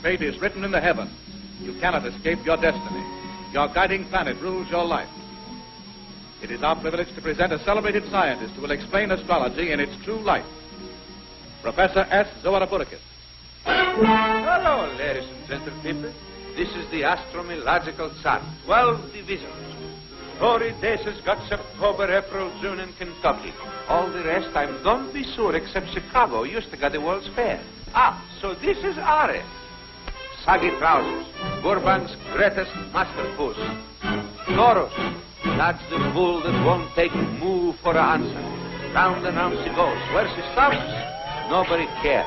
fate is written in the heavens. You cannot escape your destiny. Your guiding planet rules your life. It is our privilege to present a celebrated scientist who will explain astrology in its true light. Professor S. Zoaraburikis. Hello, ladies and gentlemen. This is the astrological chart. 12 divisions. Tory days has got October, April, June in Kentucky. All the rest, I don't be sure, except Chicago used to got the World's Fair. So this is Aries. Saggy trousers. Burbank's greatest masterpiece. Taurus. That's the bull that won't take moo for an answer. Round and round she goes. Where she stops, nobody cares.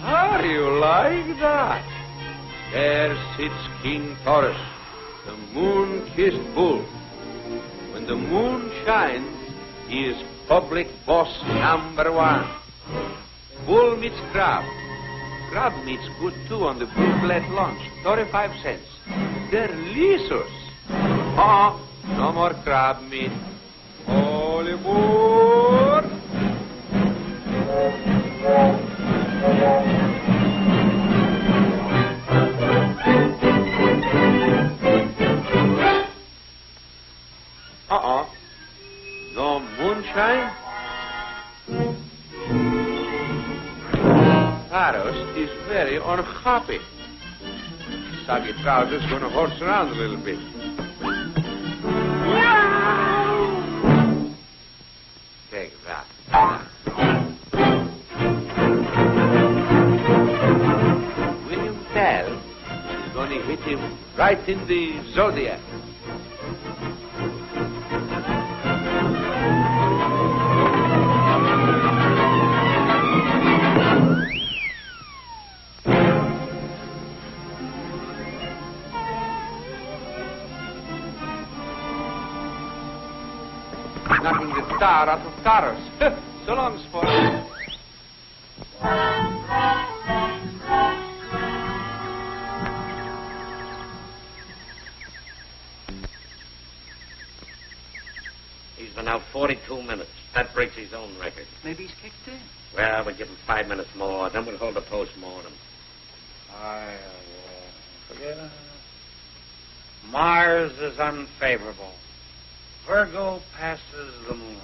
How do you like that? There sits King Taurus, the moon-kissed bull. When the moon shines, he is public boss #1. Bull meets crab. Crab meets good too on the blue plate lunch. 35 cents. Delicious. No more crab meat. All aboard. No moonshine? Taurus is very unhappy. Saggy trousers gonna horse around a little bit. Take that. William Tell is gonna hit him right in the zodiac. Knocking the star out of Taurus. So long, sport. He's been out 42 minutes. That breaks his own record. Maybe he's kicked in. Well, we'll give him 5 minutes more, then we'll hold a post-mortem. Mars is unfavorable. Virgo passes the moon.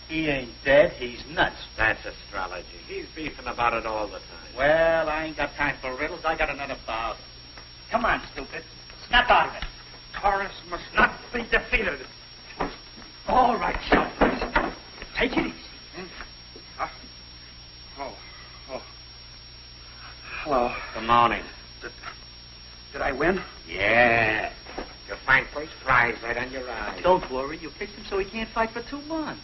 He ain't dead. He's nuts. That's astrology. He's beefing about it all the time. Well, I ain't got time for riddles. I got another 1,000. Come on, stupid. Snap out of it. Taurus must not be defeated. All right, Shelton. Take it easy. Hello. Good morning. Did I win? Yeah. You'll find first prize right on your eye. Don't worry. You picked him so he can't fight for 2 months.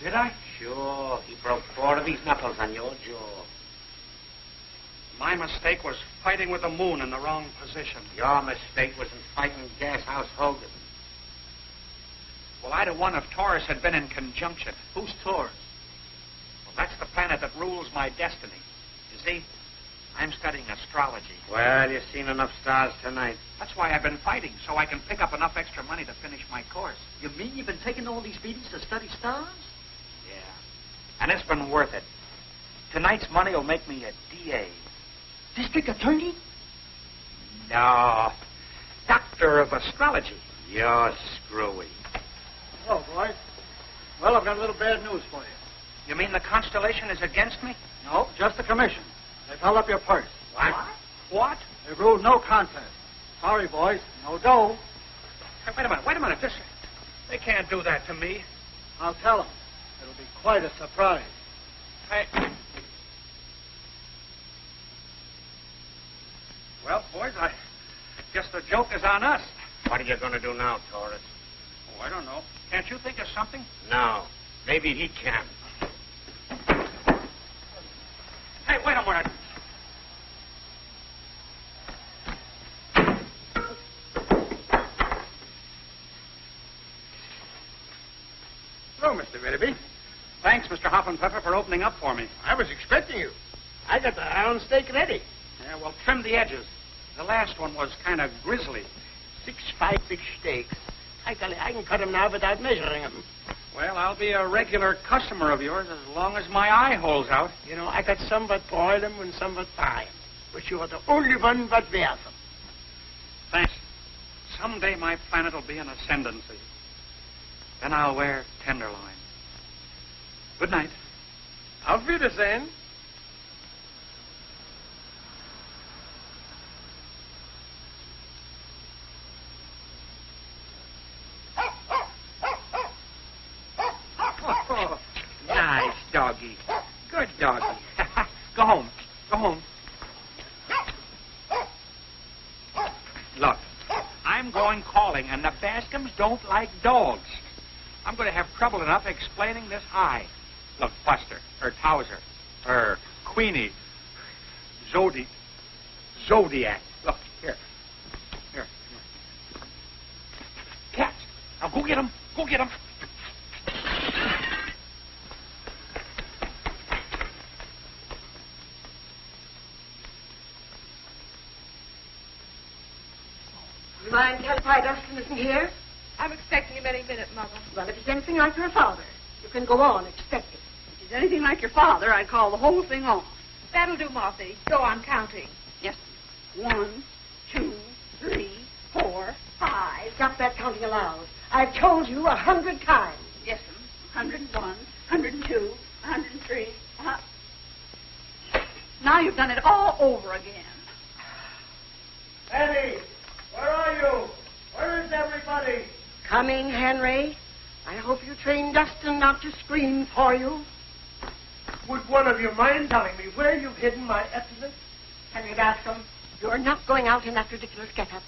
Did I? Sure. He broke 4 of these knuckles on your jaw. My mistake was fighting with the moon in the wrong position. Your mistake was in fighting Gashouse Hogan. Well, I'd have won if Taurus had been in conjunction. Who's Taurus? Well, that's the planet that rules my destiny. You see, I'm studying astrology. Well, you've seen enough stars tonight. That's why I've been fighting, so I can pick up enough extra money to finish my course. You mean you've been taking all these beatings to study stars? Yeah. And it's been worth it. Tonight's money will make me a DA. District attorney? No. Doctor of astrology. You're screwy. Hello, boys. Well, I've got a little bad news for you. You mean the constellation is against me? No, just the commission. They've held up your purse. What? What? They've ruled no contest. Sorry, boys. No dough. Hey, wait a minute. They can't do that to me. I'll tell them. It'll be quite a surprise. Hey. Well, boys, I guess the joke is on us. What are you going to do now, Taurus? Oh, I don't know. Can't you think of something? No. Maybe he can. Hey, wait a minute. Hello, Mr. Willoughby. Thanks, Mr. Hoffenpfeffer, for opening up for me. I was expecting you. I got the round steak ready. Yeah, well, trim the edges. The last one was kind of grisly. 5 big steaks. I tell you, I can cut them now without measuring them. Well, I'll be a regular customer of yours as long as my eye holds out. You know, I got some that boil them and some that fry them. But you are the only one that wears them. Thanks. Someday my planet will be an ascendancy. Then I'll wear tenderloin. Good night. Auf Wiedersehen. Nice doggy. Good doggy. Go home. Go home. Look, I'm going calling, and the Bascom's don't like dogs. I'm going to have trouble enough explaining this eye. Look, Buster, or Towser, or Queenie, Zodiac. Look, here. Here. Cats. Now go get them. Go get them. You mind tell why Dustin isn't here? I'm expecting him any minute, Mother. Well, if he's anything like your father, you can go on expecting. If he's anything like your father, I'd call the whole thing off. That'll do, Marthy. Go on counting. Yes. 1, 2, 3, 4, 5. Stop that counting aloud. I've told you 100 times. Yes, 101, 102, 103. Now you've done it all over again. Eddie, where are you? Where is everybody? Coming, Henry. I hope you trained Dustin not to scream for you. Would one of you mind telling me where you've hidden my epaulet? Henry Bascom, you're not going out in that ridiculous get-up.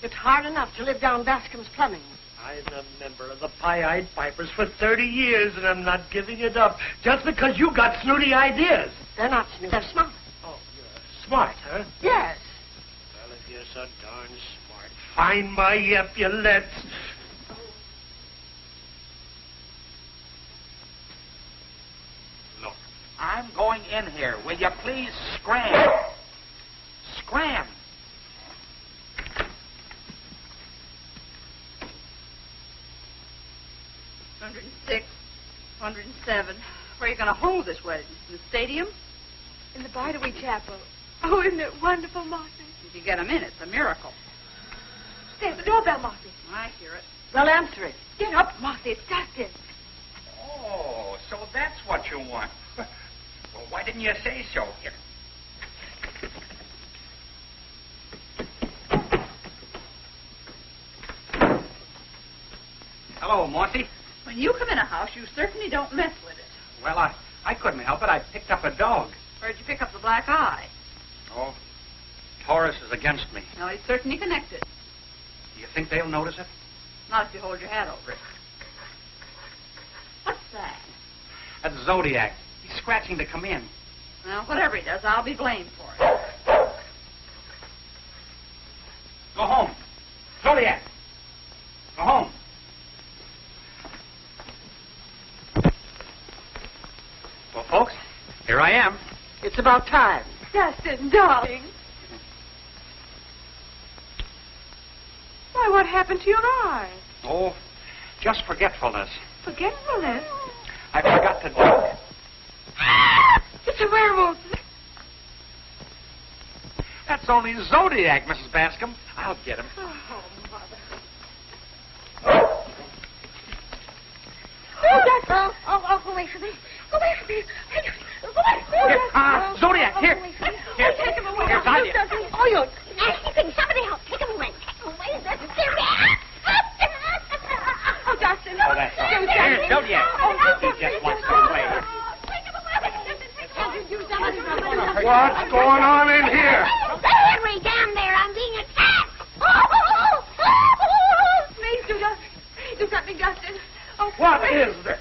It's hard enough to live down Bascom's plumbing. I'm a member of the Pie-Eyed Pipers for 30 years, and I'm not giving it up just because you got snooty ideas. They're not snooty, they're smart. Oh, you're smart, huh? Yes. Well, if you're so darn smart, find my epaulets. Look, I'm going in here. Will you please scram? Scram. $106, $107. Where are you going to hold this wedding? In the stadium? In the Bardaway Chapel. Oh, isn't it wonderful, Martha? If you get them in, it's a miracle. There's the doorbell, Martha. I hear it. Well, answer it. Get up, Martha. It's Dustin. Oh, so that's what you want. Well, why didn't you say so? Here. Hello, Monty. When you come in a house, you certainly don't mess with it. Well, I couldn't help it. I picked up a dog. Where'd you pick up the black eye? Oh, Taurus is against me. No, he's certainly connected. Do you think they'll notice it? Not if you hold your hat over it. What's that? That's Zodiac. He's scratching to come in. Well, whatever he does, I'll be blamed for it. Go home. Zodiac. Go home. Well, folks, here I am. It's about time. Dustin, darling. Why, what happened to your eye? Oh, just forgetfulness. Forgetfulness? I forgot to drink. It's a werewolf. That's only Zodiac, Mrs. Bascom. I'll get him. Oh, Mother. Oh, Dustin. Oh, go away from me. Go away from me. Go away from me. Here, Zodiac, here. Here. Oh, take him away. Here's idea. Oh, you nasty thing. Somebody help. Take him away. Take him away. That's Oh, Dustin. Oh, that's all. Here, Zodiac. He just wants to play. What's going on in here? Henry, down there. I'm being attacked. Please do something, Dustin. Oh, What please. is this?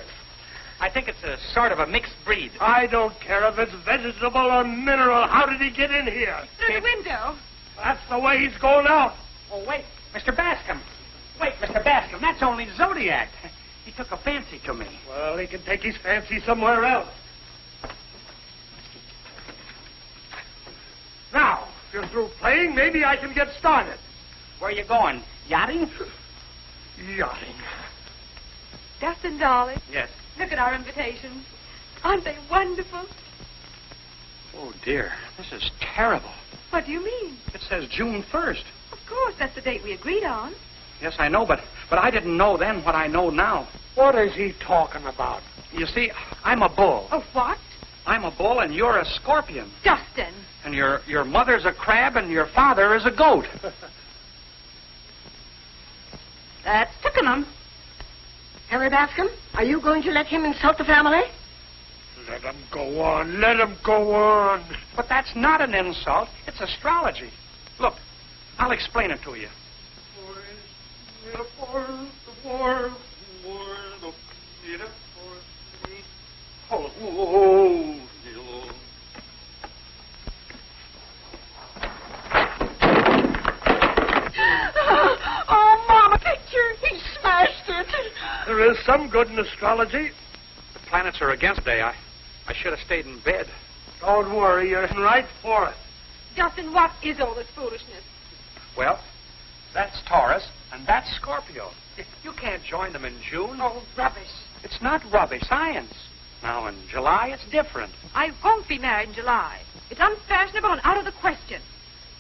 I think it's a sort of a mixed breed. I don't care if it's vegetable or mineral. How did he get in here? Through the window. That's the way he's going out. Oh, wait, Mr. Bascom. Wait, Mr. Bascom, that's only Zodiac. He took a fancy to me. Well, he can take his fancy somewhere else. Now, if you're through playing, maybe I can get started. Where are you going? Yachting? Yachting. Dustin, darling, Yes. look at our invitations. Aren't they wonderful? Oh, dear. This is terrible. What do you mean? It says June 1st. Of course, that's the date we agreed on. Yes, I know, but I didn't know then what I know now. What is he talking about? You see, I'm a bull. Oh, what? I'm a bull and you're a scorpion. Dustin. And your mother's a crab and your father is a goat. That's Twickenham. Harry Bascom, are you going to let him insult the family? Let him go on. Let him go on. But that's not an insult. It's astrology. Look, I'll explain it to you. Oh, Mama, picture. He smashed it. There is some good in astrology. The planets are against day. I should have stayed in bed. Don't worry, you're right for it. Justin, what is all this foolishness? Well, that's Taurus and that's Scorpio. You can't join them in June. Oh, rubbish. It's not rubbish, science. Now, in July, it's different. I won't be married in July. It's unfashionable and out of the question.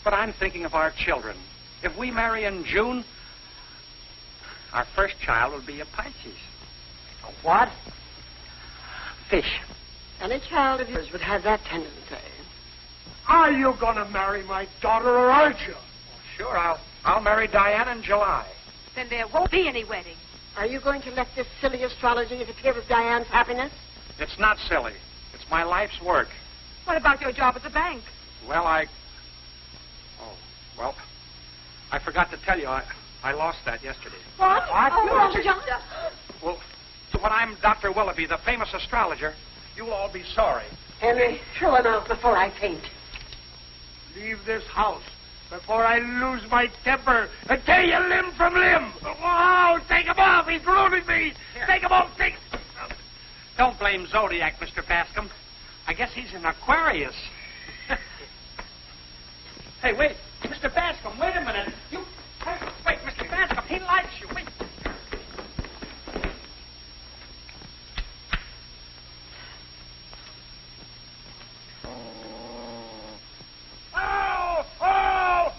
But I'm thinking of our children. If we marry in June, our first child will be a Pisces. A what? Fish. Any child of yours would have that tendency. Are you going to marry my daughter or aren't you? Sure, I'll marry Diane in July. Then there won't be any wedding. Are you going to let this silly astrology interfere with Diane's happiness? It's not silly. It's my life's work. What about your job at the bank? Well, I forgot to tell you, I lost that yesterday. What? Oh, Uncle John. Well, when I'm Dr. Willoughby, the famous astrologer, you'll all be sorry. Henry, throw him out before I faint. Leave this house before I lose my temper and tear you limb from limb. Oh, take him off. He's ruining me. Here. Take him off. Take... Don't blame Zodiac, Mr. Bascom. I guess he's an Aquarius. Hey, wait. Mr. Bascom, wait a minute. Wait, Mr. Bascom, he likes you. Wait. Oh! Oh!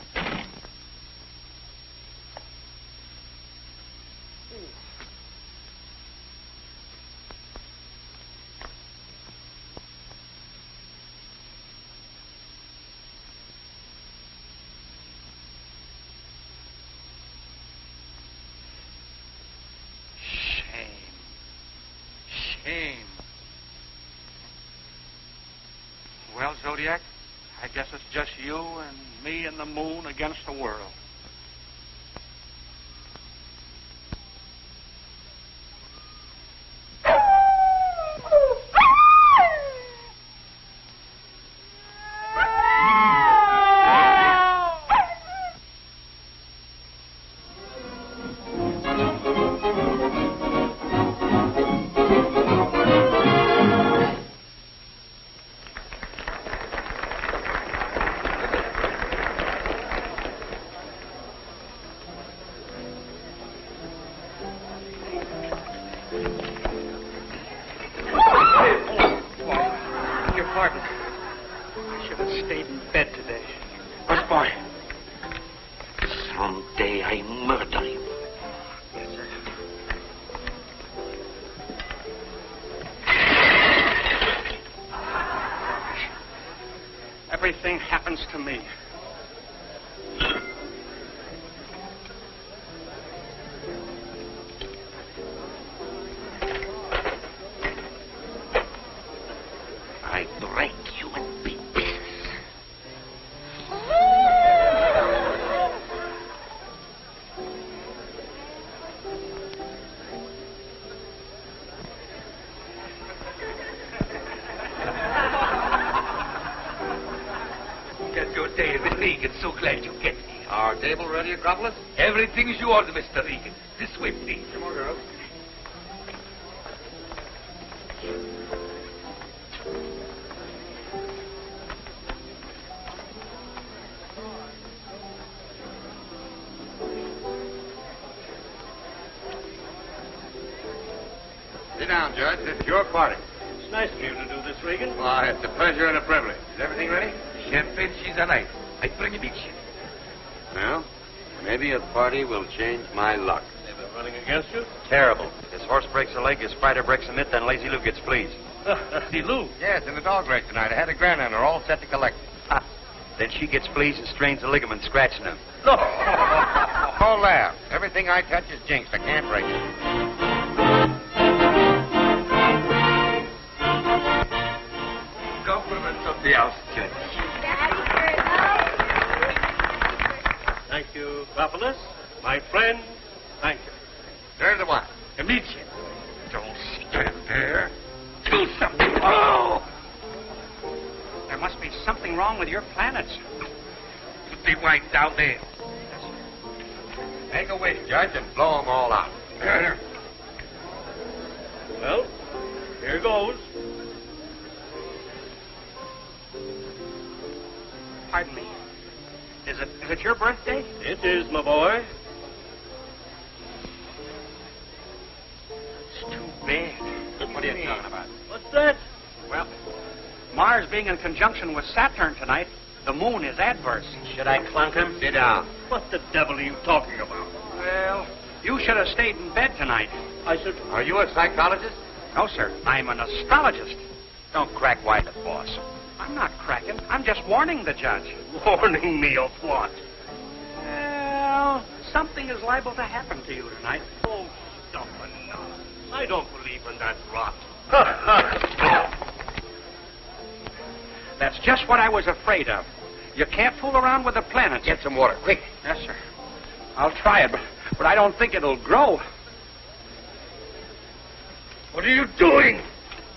Shame. Well, Zodiac, I guess it's just you and me and the moon against the world. Someday I murder you. Yes, sir. Everything happens to me. I break you in big pieces. Get your day, Regan. So glad you get here. Our table ready, Acropolis? Everything's yours, Mr. Regan. This way, please. Come on, girls. Sit down, Judge. This is your party. It's nice of you to do this, Regan. Why, it's a pleasure and a privilege. Is everything ready? Champagne, she's alive. I bring a bitch. Well, maybe a party will change my luck. They've been running against you? Terrible. His horse breaks a leg, his spider breaks a mitt, then Lazy Lou gets fleas. See, Lou. Yes, in the dog race tonight. I had a grand on her, all set to collect. Ha. Then she gets fleas and strains a ligament, scratching him. Look. Don't laugh. Everything I touch is jinxed. I can't break it. Compliments of the house, Judge. Thank you, Clapolis. My friend, thank you. There's the one. Amici, don't stand there. Do something. Oh! There must be something wrong with your planets. Put the white down there. Make a wish, Judge, and blow them all out. Well, here goes. Pardon me. Is it your birthday? It is, my boy. It's too bad. What are you talking about? What's that? Well, Mars being in conjunction with Saturn tonight, the moon is adverse. Should I clunk him? Sit down. What the devil are you talking about? Well, you should have stayed in bed tonight. I said, Are you a psychologist? No, sir. I'm an astrologist. Don't crack wide the boss. I'm not cracking. I'm just warning the judge. warning me of what? Well, something is liable to happen to you tonight. Oh, stop and nonsense. I don't believe in that rot. That's just what I was afraid of. You can't fool around with the planets. Get some water, quick. Yes, sir. I'll try it, but I don't think it'll grow. What are you doing?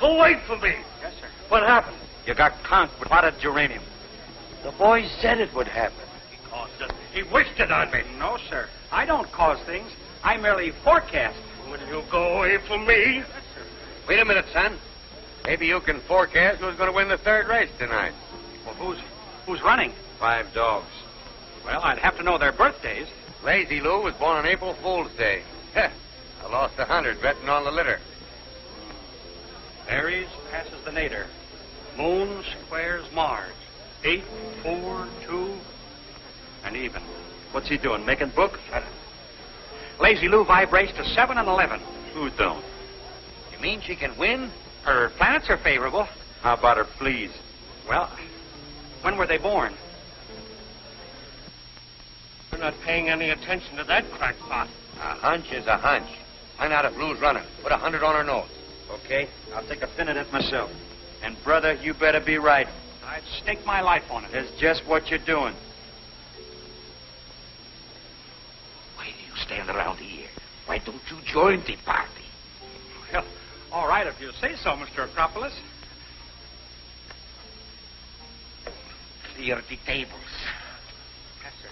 Go wait for me. Yes, sir. What happened? You got conked with potted geranium. The boy said it would happen. He caused it. He wished it on me. No, sir. I don't cause things. I merely forecast. Will you go away from me? Yes, sir. Wait a minute, son. Maybe you can forecast who's going to win the third race tonight. Well, who's running? 5 dogs. Well, I'd have to know their birthdays. Lazy Lou was born on April Fool's Day. I lost 100 betting on the litter. Aries passes the nadir. Moon squares Mars. 8, 4, 2, and even. What's he doing, making books? Lazy Lou vibrates to 7 and 11. Who don't? You mean she can win? Her planets are favorable. How about her fleas? Well, when were they born? You're not paying any attention to that crackpot. A hunch is a hunch. Find out if Lou's running. Put 100 on her nose. Okay, I'll take a pin at it myself. And, brother, you better be right. I'd stake my life on it. That's just what you're doing. Why do you stand around here? Why don't you join the party? Well, all right, if you say so, Mr. Acropolis. Clear the tables. Yes, sir.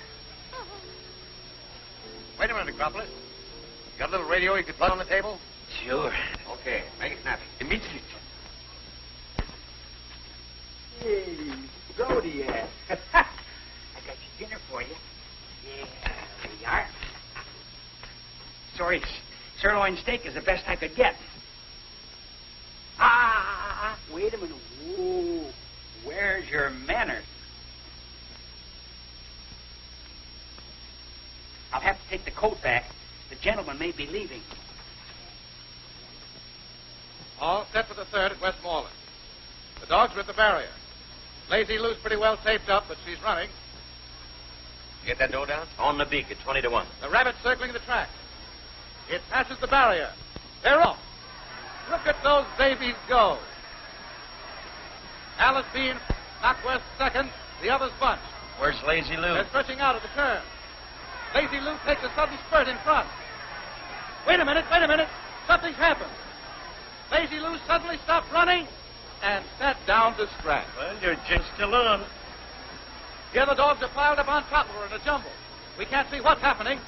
Wait a minute, Acropolis. You got a little radio you could plug on the table? Sure. Okay, make it snappy. Immediately. Hey, Zodiac. I got your dinner for you. Yeah, there you are. Sorry, sirloin steak is the best I could get. Wait a minute. Whoa. Where's your manners? I'll have to take the coat back. The gentleman may be leaving. All set for the third at Westmoreland. The dogs are at the barrier. Lazy Lou's pretty well taped up, but she's running. You get that dough down? On the beak at 20 to 1. The rabbit's circling the track. It passes the barrier. They're off. Look at those babies go. Alice Bean, Knockwest second, the others bunch. Where's Lazy Lou? They're stretching out at the turn. Lazy Lou takes a sudden spurt in front. Wait a minute. Something's happened. Lazy Lou suddenly stopped running and sat down to scratch. Well, your jin's still on. The other dogs are piled up on top of her in a jumble. We can't see what's happening.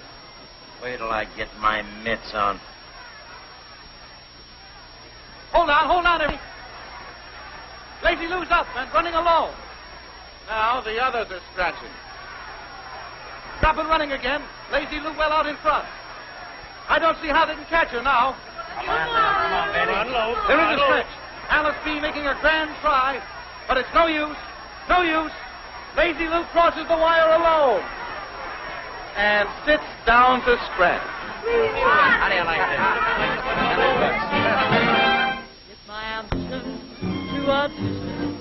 Wait till I get my mitts on. Hold on, everybody. Lazy Lou's up and running alone. Now the others are scratching. Stop and running again. Lazy Lou well out in front. I don't see how they can catch her now. Come on, Betty. There is a stretch. Alice B making a grand try, but it's no use. No use. Lazy Lou crosses the wire alone and sits down to scratch. How do you like this? It's my ambition to audition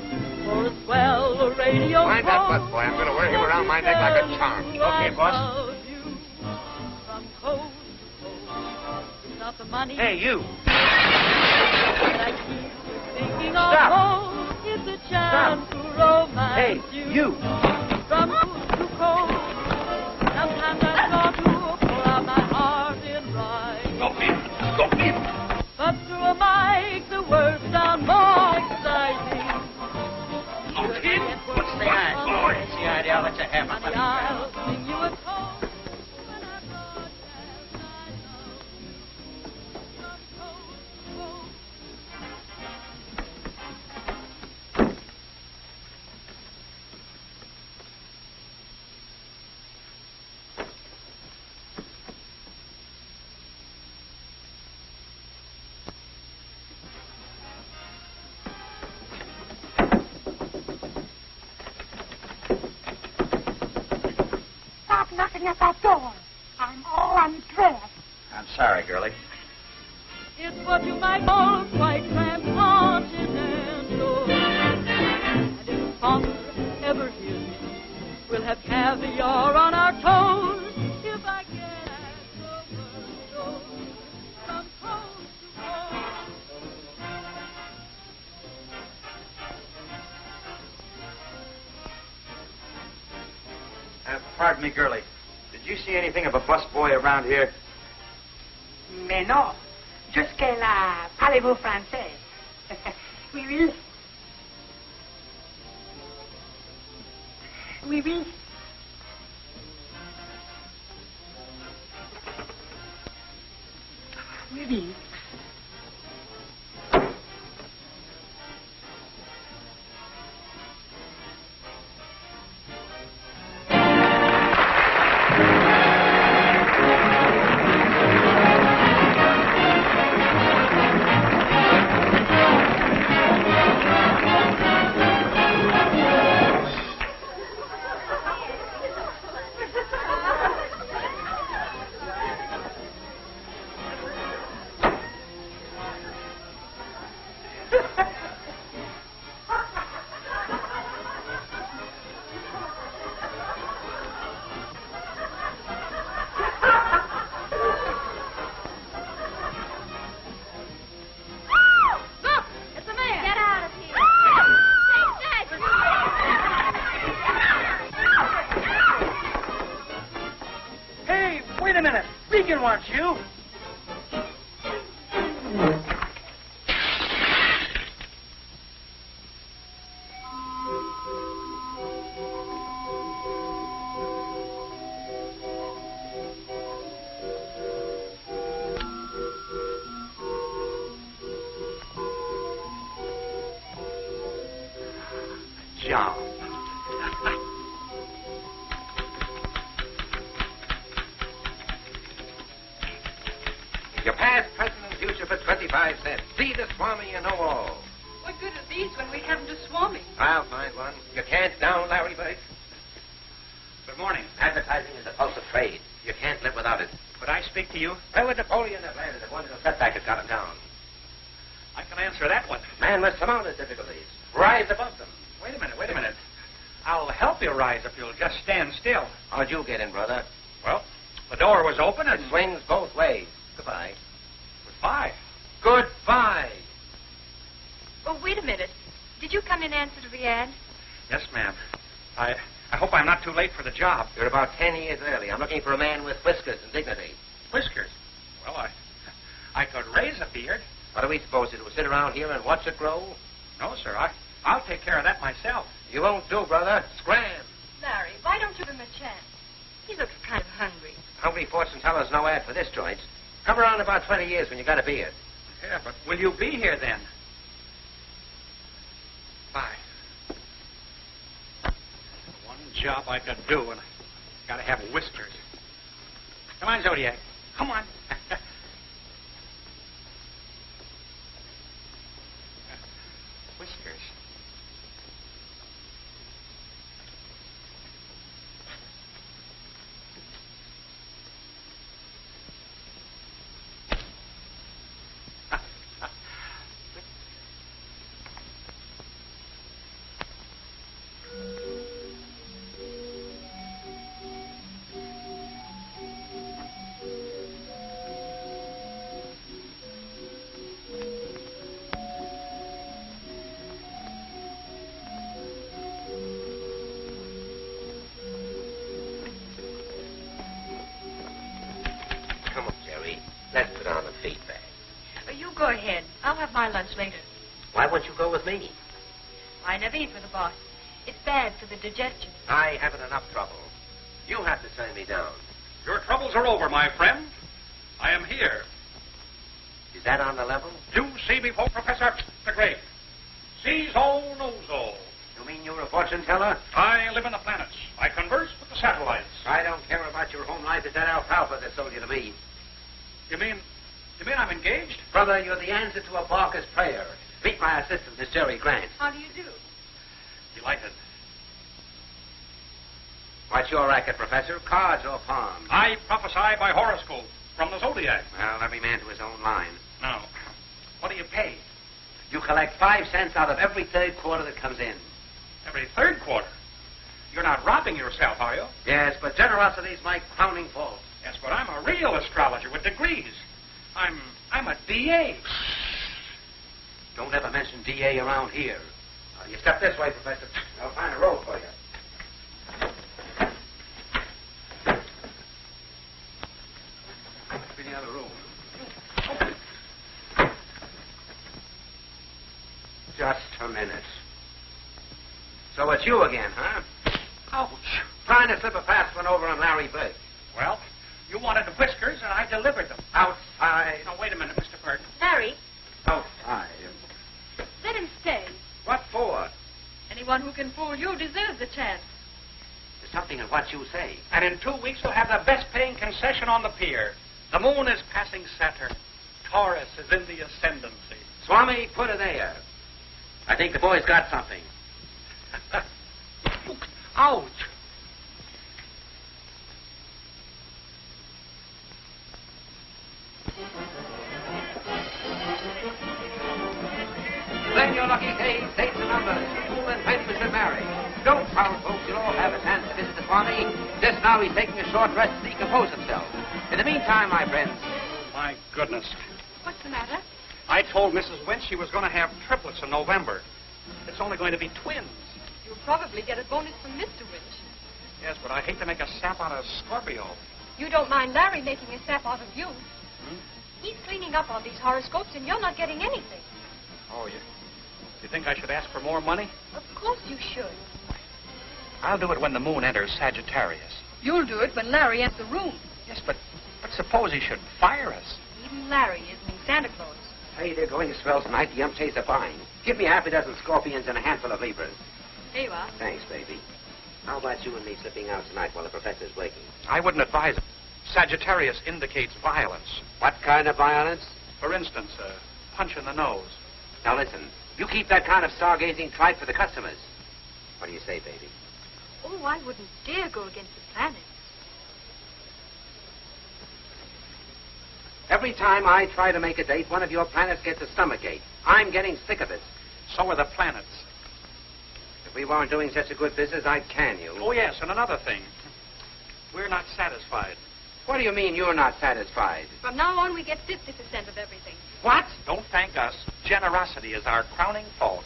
for a swell radio. Mind that bus boy. I'm going to wear him around my neck like a charm. Okay, boss. From coast to coast. It's not the money. Hey, you. That I keep thinking of. Stop. Oh, it's a chance to romance Hey, you. From coast to coast. Sometimes I try to pour out my heart in rhyme. Go in. But through a mic, the words sound more exciting. What's the idea? What's the idea? Let's have Honey, I'll sing you a song when I broadcast my love from coast to coast. Stop knocking at that door. I'm all undressed. I'm sorry, girlie. It's what you might call quite transcontinental. And if Father ever hears me, we'll have caviar on our toes. If I get asked over from coast to coast. Pardon me, girlie. Did you see anything of a bus boy around here? Mais non. Jusque-là, parlez-vous français? Oui, oui. Oui, oui. Oui, oui. Wants you. John. Your past, present, and future for 25 cents. See the Swami you know all. What good are these when we haven't a Swami? I'll find one. You can't down Larry Bird. Good morning. Advertising is the pulse of trade. You can't live without it. Could I speak to you? Well, with Napoleon have landed, the one little setback has got him down. I can answer that one. Man must surmount his difficulties. Rise above them. Wait a minute. I'll help you rise if you'll just stand still. How'd you get in, brother? Well, the door was open and... It swings both ways. Goodbye. Goodbye. Goodbye. Oh, wait a minute. Did you come in answer to the ad? Yes, ma'am. I hope I'm not too late for the job. You're about 10 years early. I'm looking for a man with whiskers and dignity. Whiskers? Well, I could raise a beard. What are we supposed to do? Sit around here and watch it grow? No, sir. I'll take care of that myself. You won't do, brother. Scram. Larry, why don't you give him a chance? He looks kind of hungry. Hungry fortune teller's no ad for this joint. Come around in about 20 years when you got a beard. Yeah, but will you be here then? Bye. One job I could do, and I gotta have whiskers. Come on, Zodiac. Come on. my lunch later. Why won't you go with me? I never eat with the boss. It's bad for the digestion. I haven't enough trouble. You have to turn me down. Your troubles are over, my friend. I am here. Is that on the level? You see before Professor the Great. Sees all, knows all. You mean you're a fortune teller? I live in the planets. I converse with the satellites. I don't care about your home life. It's that alfalfa that sold you to me. You mean I'm engaged? Brother, you're the answer to a Barker's prayer. Meet my assistant, Miss Jerry Grant. How do you do? Delighted. What's your racket, Professor? Cards or palms? I prophesy by horoscopes from the zodiac. Well, every man to his own line. Now, what do you pay? You collect 5 cents out of every third quarter that comes in. Every third quarter? You're not robbing yourself, are you? Yes, but generosity is my crowning fault. Yes, but I'm a real astrologer with degrees. I'm a DA. Don't ever mention DA around here. You step this way, Professor. I'll find a roll for you. In the other room. Just a minute. So it's you again, huh? Ouch. Trying to slip a fast one over on Larry Blake. Well, you wanted the whiskers, and I delivered them. Outside. Now, wait a minute, Mr. Burton. Larry, Outside. let him stay. What for? Anyone who can fool you deserves a chance. There's something in what you say. And in 2 weeks, we'll have the best-paying concession on the pier. The moon is passing Saturn. Taurus is in the ascendancy. Swami, put it there. I think the boy's got something. Ouch. Then your lucky days, dates and numbers. Fool and Penman should marry. Don't proud folks, you'll all have a chance to visit the Swami. Just now he's taking a short rest to decompose himself. In the meantime, my friends. My goodness. What's the matter? I told Mrs. Winch she was going to have triplets in November. It's only going to be twins. You'll probably get a bonus from Mr. Winch. Yes, but I hate to make a sap out of Scorpio. You don't mind Larry making a sap out of you. Hmm? He's cleaning up on these horoscopes, and you're not getting anything. Oh, you think I should ask for more money? Of course you should. I'll do it when the moon enters Sagittarius. You'll do it when Larry enters the room. Yes, but suppose he should fire us. Even Larry isn't Santa Claus. Hey, they're going to swell tonight. The umpires are buying. Give me half a dozen scorpions and a handful of Libras. Here you are. Thanks, baby. How about you and me slipping out tonight while the professor's waking? I wouldn't advise it. Sagittarius indicates violence. What kind of violence? For instance, a punch in the nose. Now listen, you keep that kind of stargazing tripe for the customers. What do you say, baby? Oh, I wouldn't dare go against the planets. Every time I try to make a date, one of your planets gets a stomachache. I'm getting sick of it. So are the planets. If we weren't doing such a good business, I'd can you. Oh, yes, and another thing. We're not satisfied. What do you mean you're not satisfied? From now on, we get 50% of everything. What? Don't thank us. Generosity is our crowning fault.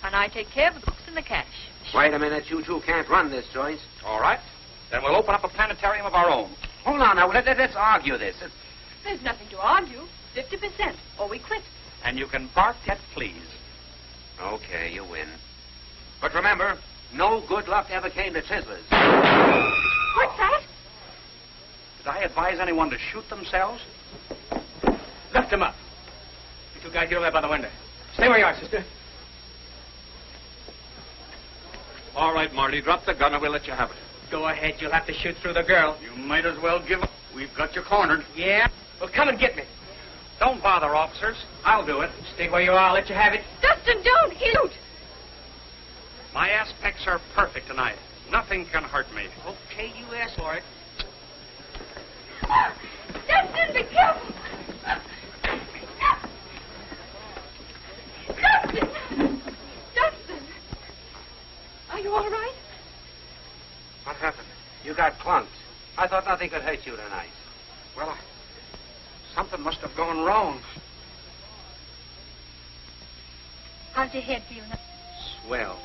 And I take care of the books and the cash. Wait a minute, you two can't run this joint. All right. Then we'll open up a planetarium of our own. Hold on now, let's argue this. There's nothing to argue. 50%, or we quit. And you can bark at fleas. Okay, you win. But remember, no good luck ever came to Chislers. What's that? Did I advise anyone to shoot themselves? Lift him up. You two guys get over there by the window. Stay where you are, sister. All right, Marty, drop the gun and we'll let you have it. Go ahead. You'll have to shoot through the girl. You might as well give up. We've got you cornered. Yeah? Well, come and get me. Don't bother, officers. I'll do it. Stay where you are. I'll let you have it. Dustin, don't! Shoot! My aspects are perfect tonight. Nothing can hurt me. Okay, you asked for it. Dustin, be careful! Dustin! Dustin! Are you all right? What happened? You got clunked. I thought nothing could hurt you tonight. Well, something must have gone wrong. How's your head feel now? Swell,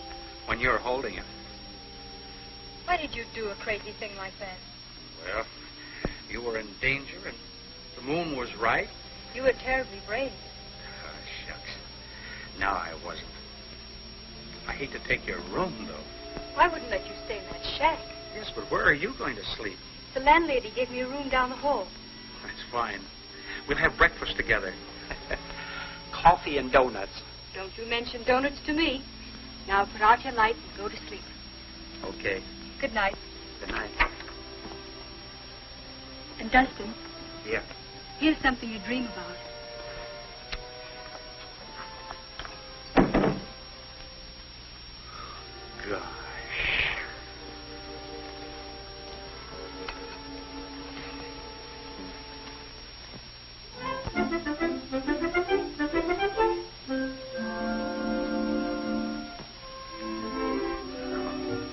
when you're holding it. Why did you do a crazy thing like that? Well, you were in danger and the moon was right. You were terribly brave. Oh, shucks. No, I wasn't. I hate to take your room, though. I wouldn't let you stay in that shack. Yes, but where are you going to sleep? The landlady gave me a room down the hall. That's fine. We'll have breakfast together. Coffee and donuts. Don't you mention donuts to me. Now put out your light and go to sleep. Okay. Good night. Good night. And Dustin, Yeah. here's something you dream about.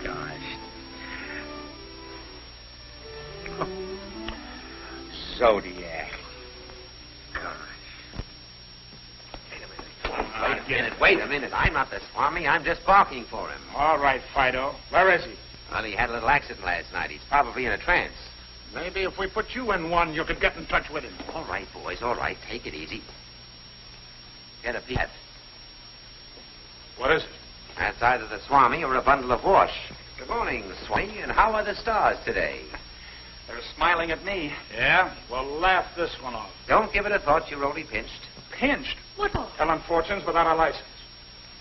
Gosh. Zodiac. Wait a minute. I'm not the Swami. I'm just barking for him. All right, Fido. Where is he? Well, he had a little accident last night. He's probably in a trance. Maybe if we put you in one, you could get in touch with him. All right, boys. All right. Take it easy. Get a peek. What is it? That's either the Swami or a bundle of wash. Good morning, Swami. And how are the stars today? They're smiling at me. Yeah? Well, laugh this one off. Don't give it a thought. You're only pinched. Pinched. What for? Telling fortunes without a license.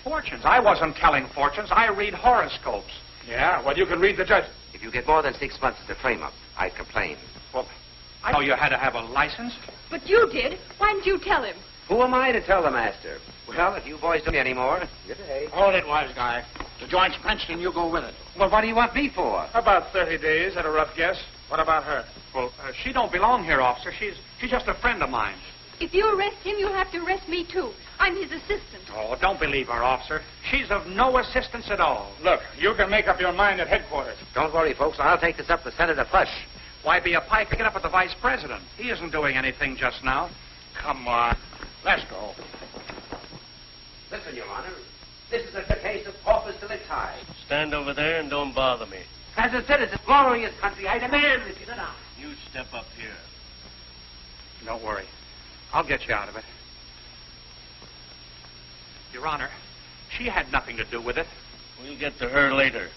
Fortunes. I wasn't telling fortunes. I read horoscopes. Yeah? Well, you can read the judge. If you get more than 6 months as a frame-up, I'd complain. Well, I know you had to have a license. But you did. Why didn't you tell him? Who am I to tell the master? Well, if you boys don't anymore, good day. Hold it, wise guy. The joint's pinched and you go with it. Well, what do you want me for? About 30 days at a rough guess. What about her? Well, she don't belong here, officer. She's just a friend of mine. If you arrest him, you'll have to arrest me, too. I'm his assistant. Oh, don't believe her, officer. She's of no assistance at all. Look, you can make up your mind at headquarters. Don't worry, folks. I'll take this up to Senator Flush. Why be a pike? Pick it up with the vice president. He isn't doing anything just now. Come on. Let's go. Listen, Your Honor. This is a case of corpus delicti. Stand over there and don't bother me. As a citizen following his country, I demand that you sit down. You step up here. Don't worry. I'll get you out of it. Your Honor, she had nothing to do with it. We'll get to her later.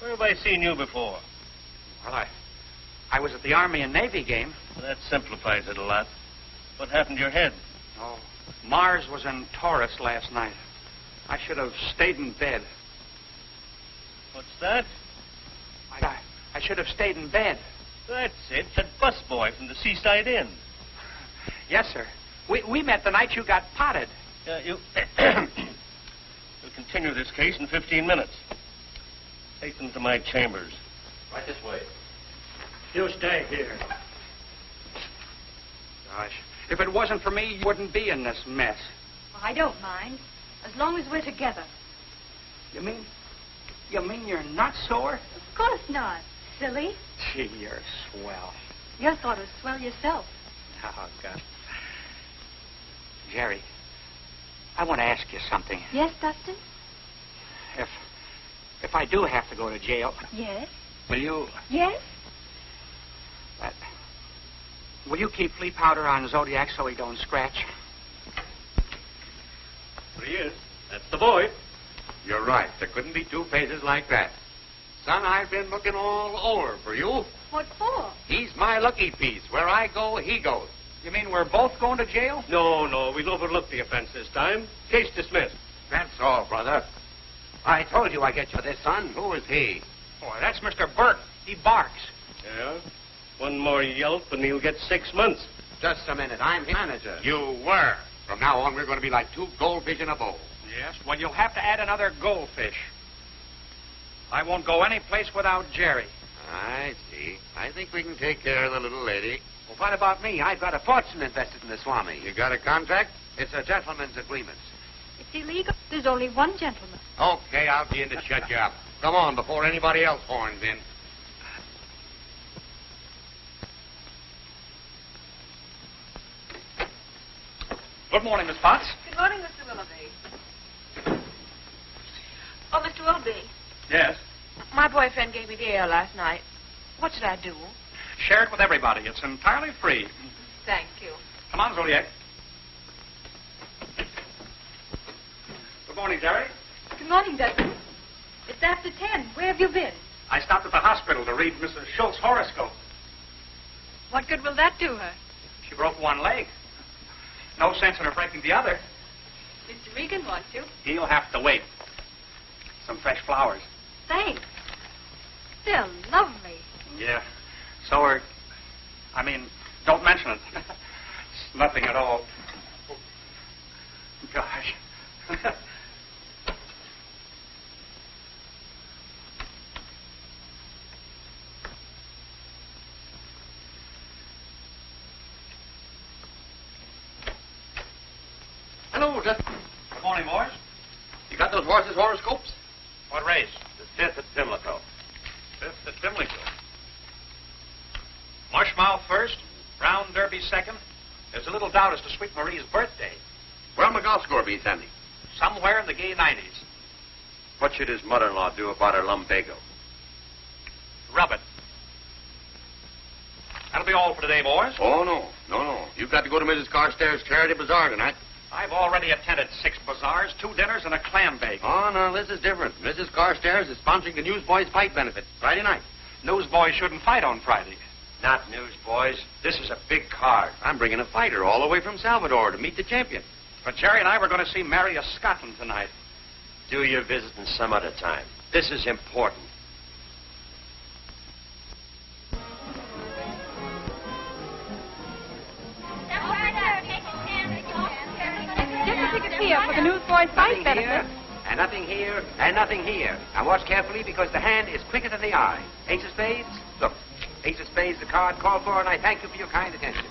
Where have I seen you before? Well, I was at the Army and Navy game. That simplifies it a lot. What happened to your head? Oh, Mars was in Taurus last night. I should have stayed in bed. What's that? I should have stayed in bed. That's it. That busboy from the Seaside Inn. Yes, sir. We met the night you got potted. You'll continue this case in 15 minutes. Take them to my chambers. Right this way. You stay here. Gosh, if it wasn't for me, you wouldn't be in this mess. I don't mind, as long as we're together. You mean you're not sore? Of course not. Silly. Gee, you're swell. You thought it was swell yourself. Oh, God. Jerry, I want to ask you something. Yes, Dustin? If I do have to go to jail, Yes. will you... Yes? Will you keep flea powder on Zodiac so he don't scratch? There he is. That's the boy. You're right. There couldn't be two faces like that. Son, I've been looking all over for you. What for? He's my lucky piece. Where I go, he goes. You mean we're both going to jail? No. We'll overlook the offense this time. Case dismissed. That's all, brother. I told you I get you this, son. Who is he? Boy, that's Mr. Burke. He barks. Yeah? One more yelp and he'll get 6 months. Just a minute. I'm his manager. You were. From now on, we're going to be like two goldfish in a bowl. Yes, well, you'll have to add another goldfish. I won't go any place without Jerry. I see. I think we can take care of the little lady. Well, what about me? I've got a fortune invested in the Swami. You got a contract? It's a gentleman's agreement. It's illegal. There's only one gentleman. Okay, I'll be in to shut you up. Come on, before anybody else horns in. Good morning, Miss Potts. Good morning, Mr. Willoughby. Oh, Mr. Willoughby, Yes. my boyfriend gave me the air last night. What should I do? Share it with everybody. It's entirely free. Thank you. Come on, Zodiac. morning, Jerry. Good morning, Dustin. It's after 10. Where have you been? I stopped at the hospital to read Mrs. Schultz's horoscope. What good will that do her? She broke one leg. No sense in her breaking the other. Mr. Regan wants you. He'll have to wait. Some fresh flowers. Thanks. They're lovely. Yeah. So are... don't mention it. It's nothing at all. Gosh. Hello, Dustin. Good morning, boys. You got those horses' horoscopes? What race? The 5th at Pimlico. 5th at Pimlico. Marshmallow first, Brown Derby second. There's a little doubt as to Sweet Marie's birthday. Where'll my golf score be, Sandy? Somewhere in the gay 90s. What should his mother-in-law do about her lumbago? Rub it. That'll be all for today, boys. Oh, no. You've got to go to Mrs. Carstairs' Charity Bazaar tonight. I've already attended 6 bazaars, 2 dinners, and a clam bake. Oh, no, this is different. Mrs. Carstairs is sponsoring the Newsboys Fight Benefit Friday night. Newsboys shouldn't fight on Friday. Not Newsboys. This is a big card. I'm bringing a fighter all the way from Salvador to meet the champion. But Jerry and I were going to see Mary of Scotland tonight. Do your visiting some other time. This is important. Get the ticket here for the Newsboys Fight Benefit. And nothing here, and nothing here. Now watch carefully because the hand is quicker than the eye. Ace of spades? Look, ace of spades, the card called for, and I thank you for your kind attention.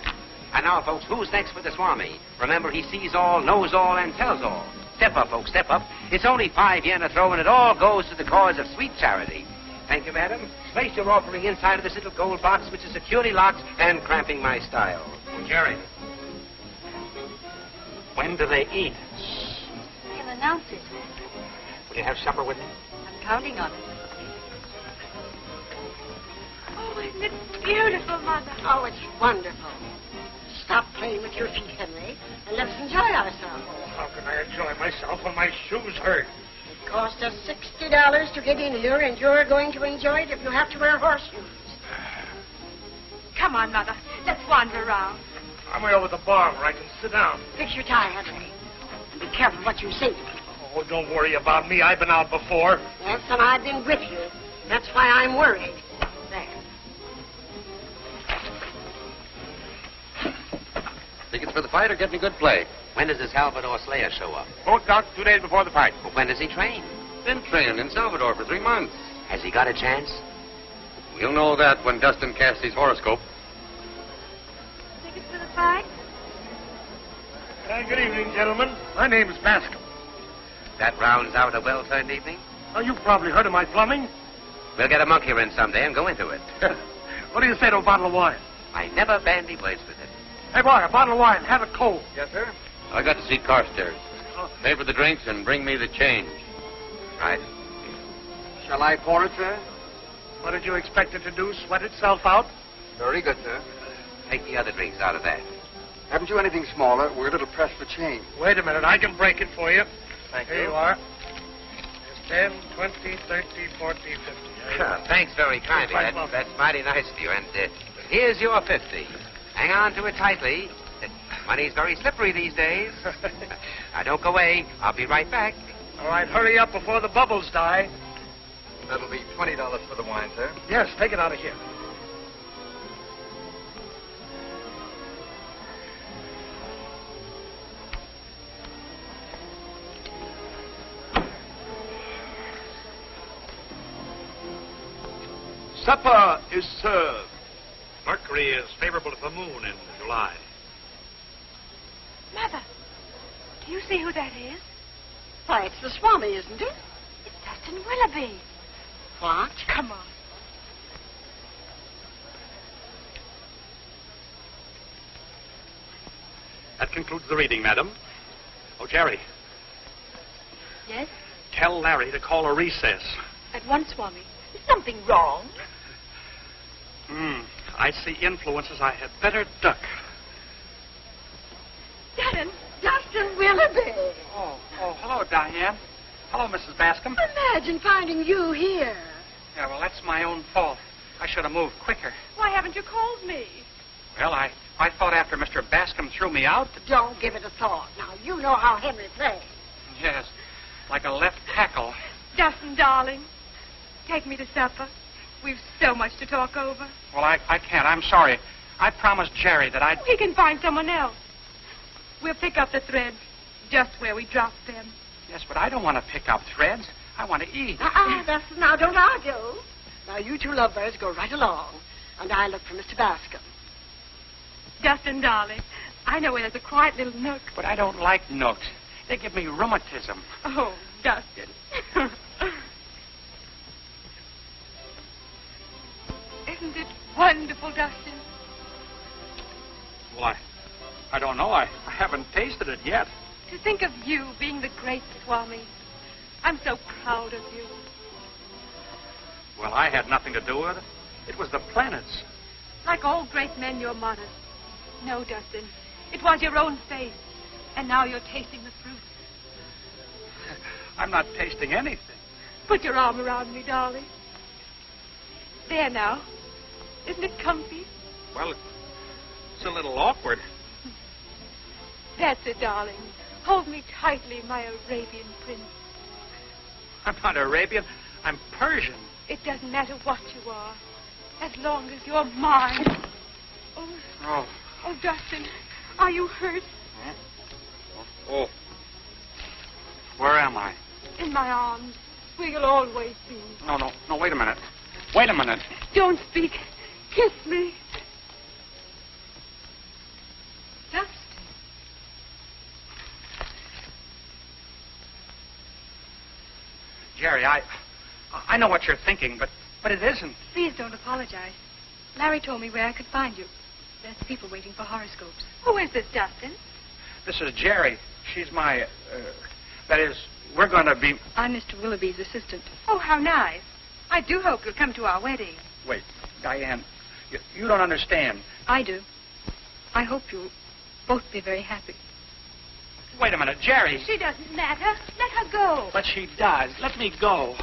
And now, folks, who's next for the Swami? Remember, he sees all, knows all, and tells all. Step up, folks, step up. It's only 5 yen a throw, and it all goes to the cause of sweet charity. Thank you, madam. Place your offering inside of this little gold box, which is securely locked and cramping my style. Jerry, when do they eat? He'll announce it. Will you have supper with me? I'm counting on it. Oh, isn't it beautiful, Mother? Oh, it's wonderful. Stop playing with your feet, Henry, and let's enjoy ourselves. Oh, how can I enjoy myself when my shoes hurt? It cost us $60 to get in here, and you're going to enjoy it if you have to wear horseshoes. Come on, Mother. Let's wander around. I'm way over the bar where I can sit down. Fix your tie, Henry. And be careful what you say to people. Oh, don't worry about me. I've been out before. Yes, and I've been with you. That's why I'm worried. There. Tickets for the fight or getting good play? When does the Salvador Slayer show up? Both out 2 days before the fight. Well, when does he train? Been training in Salvador for 3 months. Has he got a chance? We'll know that when Dustin casts his horoscope. Tickets for the fight? Good evening, gentlemen. My name is Bascom. That rounds out a well-turned evening. Oh, you've probably heard of my plumbing. We'll get a monkey wrench someday and go into it. What do you say to a bottle of wine? I never bandy words with it. Hey, boy, a bottle of wine. Have it cold. Yes, sir. I got to see Carstairs. Pay for the drinks and bring me the change. Right. Shall I pour it, sir? What did you expect it to do, sweat itself out? Very good, sir. Take the other drinks out of that. Haven't you anything smaller? We're a little pressed for change. Wait a minute. I can break it for you. Thank Here you are. There's 10, 20, 30, 40, 50. Thanks very kindly. Quite welcome. That's mighty nice of you. And here's your 50. Hang on to it tightly. Money's very slippery these days. Now, don't go away. I'll be right back. All right, hurry up before the bubbles die. That'll be $20 for the wine, sir. Yes, take it out of here. Supper is served. Mercury is favorable to the moon in July. Mother, do you see who that is? Why, it's the Swami, isn't it? It's Dustin Willoughby. What? Come on. That concludes the reading, madam. Oh, Jerry, Yes? tell Larry to call a recess. At once, Swami. Is something wrong? I see influences I had better duck. Dustin! Dustin! Dustin Willoughby. Oh, hello, Diane. Hello, Mrs. Bascom. Imagine finding you here. Yeah, well, that's my own fault. I should have moved quicker. Why haven't you called me? Well, I thought after Mr. Bascom threw me out that... Don't give it a thought. Now, you know how Henry plays. Yes, like a left tackle. Dustin, darling, take me to supper. We've so much to talk over. Well, I can't. I'm sorry. I promised Jerry that I'd... He can find someone else. We'll pick up the threads just where we dropped them. Yes, but I don't want to pick up threads. I want to eat. Dustin, now don't argue. Now, you two lovebirds go right along, and I look for Mr. Bascom. Dustin, darling, I know where there's a quiet little nook. But I don't like nooks. They give me rheumatism. Oh, Dustin. Isn't it wonderful, Dustin? Well, I don't know. I haven't tasted it yet. To think of you being the great Swami. I'm so proud of you. Well, I had nothing to do with it. It was the planets. Like all great men, you're modest. No, Dustin. It was your own faith. And now you're tasting the fruit. I'm not tasting anything. Put your arm around me, darling. There now. Isn't it comfy? Well, it's a little awkward. That's it, darling. Hold me tightly, my Arabian prince. I'm not Arabian. I'm Persian. It doesn't matter what you are, as long as you're mine. Oh, Dustin, are you hurt? Oh. Where am I? In my arms, where you'll always be. No, wait a minute. Wait a minute. Don't speak. Kiss me. Dustin. Jerry, I know what you're thinking, but it isn't. Please don't apologize. Larry told me where I could find you. There's people waiting for horoscopes. Who is this, Dustin? This is Jerry. She's my, that is, we're going to be... I'm Mr. Willoughby's assistant. Oh, how nice. I do hope you'll come to our wedding. Wait, Diane, you don't understand. I do. I hope you'll both be very happy. Wait a minute, Jerry. She doesn't matter. Let her go. But she does. Let me go.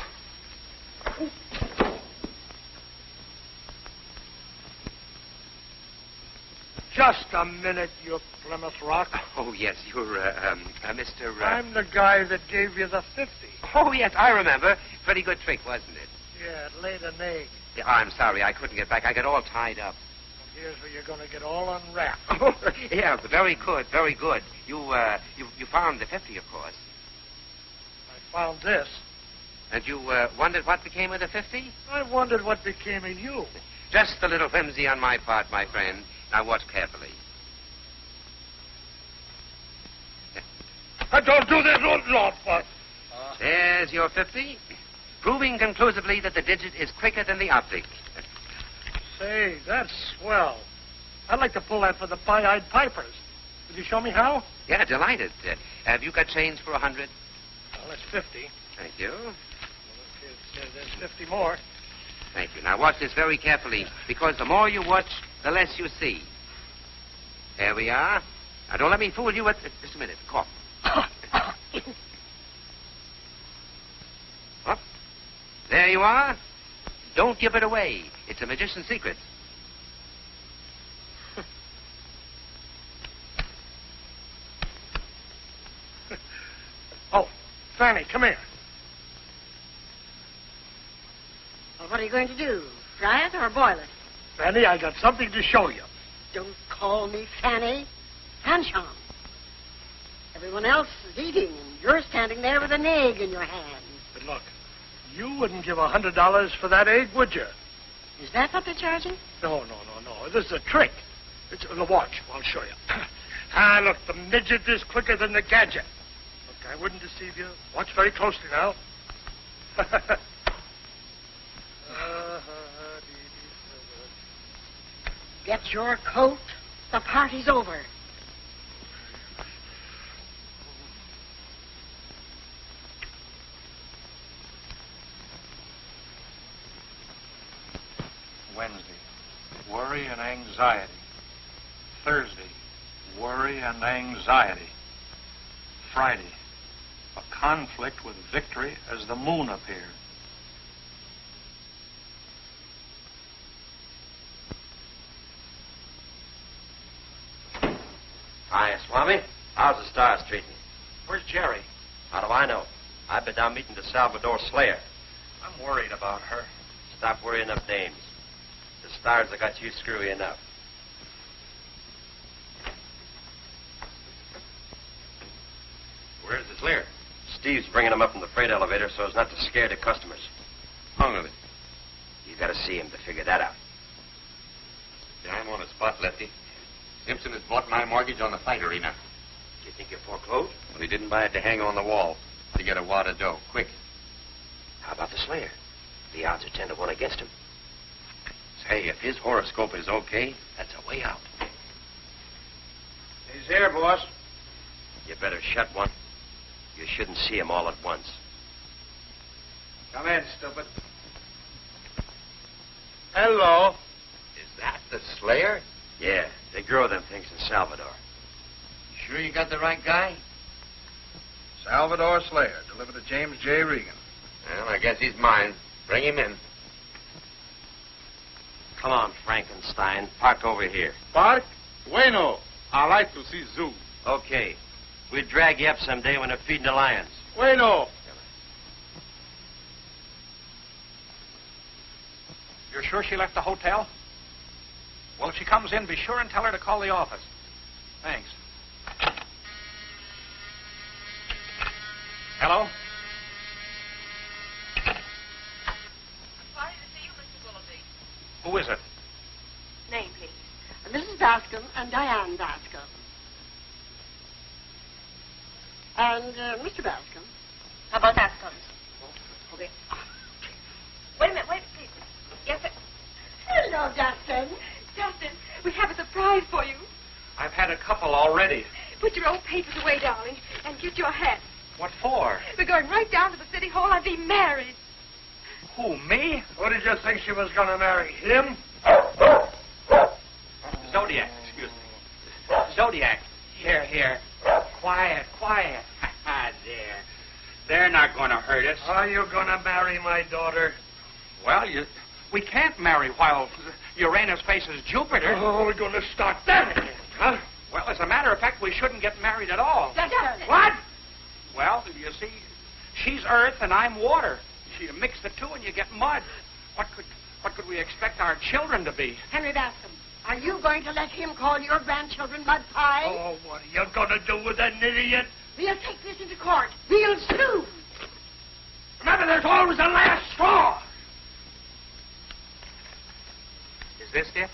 Just a minute, you Plymouth Rock. Oh, yes, you're, Mr. I'm the guy that gave you the 50. Oh, yes, I remember. Pretty good trick, wasn't it? Yeah, it laid an egg. Yeah, I'm sorry, I couldn't get back. I got all tied up. Here's where you're going to get all unwrapped. Yeah, very good, very good. You found the 50, of course. I found this. And you wondered what became of the 50? I wondered what became of you. Just a little whimsy on my part, my friend. Now watch carefully. Don't do this, old Lord, but... There's your 50, proving conclusively that the digit is quicker than the optic. Say, that's swell. I'd like to pull that for the Pie-Eyed Pipers. Could you show me how? Yeah, delighted. Have you got change for 100? Well, that's 50. Thank you. Well, there's 50 more. Thank you. Now watch this very carefully, because the more you watch, the less you see. There we are. Now don't let me fool you with... Just a minute. Cough. Up. There you are. Don't give it away. It's a magician's secret. Oh, Fanny, come here. Well, what are you going to do? Fry it or boil it? Fanny, I got something to show you. Don't call me Fanny. Fanchon. Everyone else is eating, and you're standing there with an egg in your hand. But look, you wouldn't give $100 for that egg, would you? Is that what they're charging? No. This is a trick. It's the watch. I'll show you. Look, the midget is quicker than the gadget. Look, I wouldn't deceive you. Watch very closely now. Get your coat. The party's over. Wednesday, worry and anxiety. Thursday, worry and anxiety. Friday. A conflict with victory as the moon appeared. Hi, Swami. How's the stars treating you? Where's Jerry? How do I know? I've been down meeting the Salvador Slayer. I'm worried about her. Stop worrying up dames. The stars have got you screwy enough. Where's the Slayer? Steve's bringing him up in the freight elevator so as not to scare the customers. How long of it? You got to see him to figure that out. Yeah, I'm on the spot, Lefty. Simpson has bought my mortgage on the fight arena. Do you think you're foreclosed? Well, he didn't buy it to hang on the wall. To get a wad of dough, quick. How about the Slayer? The odds are 10 to 1 against him. Say, if his horoscope is okay, that's a way out. He's here, boss. You better shut one. You shouldn't see him all at once. Come in, stupid. Hello. Is that the Slayer? Yeah, they grow them things in Salvador. Sure you got the right guy? Salvador Slayer, delivered to James J. Regan. Well, I guess he's mine. Bring him in. Come on, Frankenstein. Park over here. Park? Bueno. I like to see zoo. Okay. We'll drag you up someday when they're feeding the lions. Bueno. You're sure she left the hotel? Well, if she comes in, be sure and tell her to call the office. Thanks. Hello? Sorry to see you, Mr. Willoughby. Who is it? Name, please. Mrs. Bascom and Diane Bascom. And Mr. Bascom. How about that, Scott? Okay. Wait a minute, please. Yes, sir. Hello, Dustin. Dustin, we have a surprise for you. I've had a couple already. Put your old papers away, darling, and get your hat. What for? We're going right down to the city hall and be married. Who, me? What did you think she was going to marry? Him? Zodiac, excuse me. Zodiac. Here. Quiet. There. They're not going to hurt us. Are you going to marry my daughter? Well, we can't marry while Uranus faces Jupiter. Oh, we're going to start that again, huh? Well, as a matter of fact, we shouldn't get married at all. Dustin. What? Well, you see, she's earth and I'm water. You mix the two and you get mud. What could we expect our children to be? Henry Bascom, are you going to let him call your grandchildren mud pie? Oh, what are you going to do with an idiot? We'll take this into court. We'll sue. Remember, there's always a last straw. Is this it?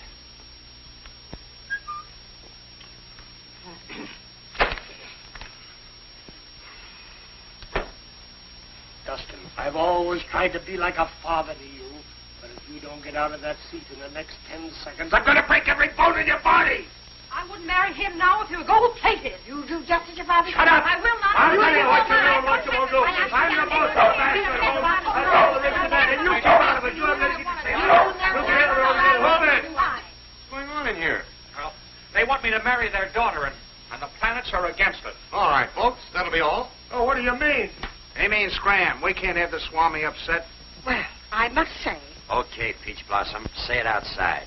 Dustin, I've always tried to be like a father to you, but if you don't get out of that seat in the next 10 seconds, I'm going to break every bone in your body. I wouldn't marry him now if he were gold-plated. You do just as your father Shut up. I will not. I'll tell you what you will do. I'm the boss of Master Home. That's all there is to that. And you keep out of it. You have nothing to say. Hold it. What's going on in here? Well, they want me to marry their daughter, and the planets are against it. All right, folks. That'll be all. Oh, what do you mean? He means scram. We can't have the Swami upset. Well, I must say, Okay, Peach Blossom. Say it outside.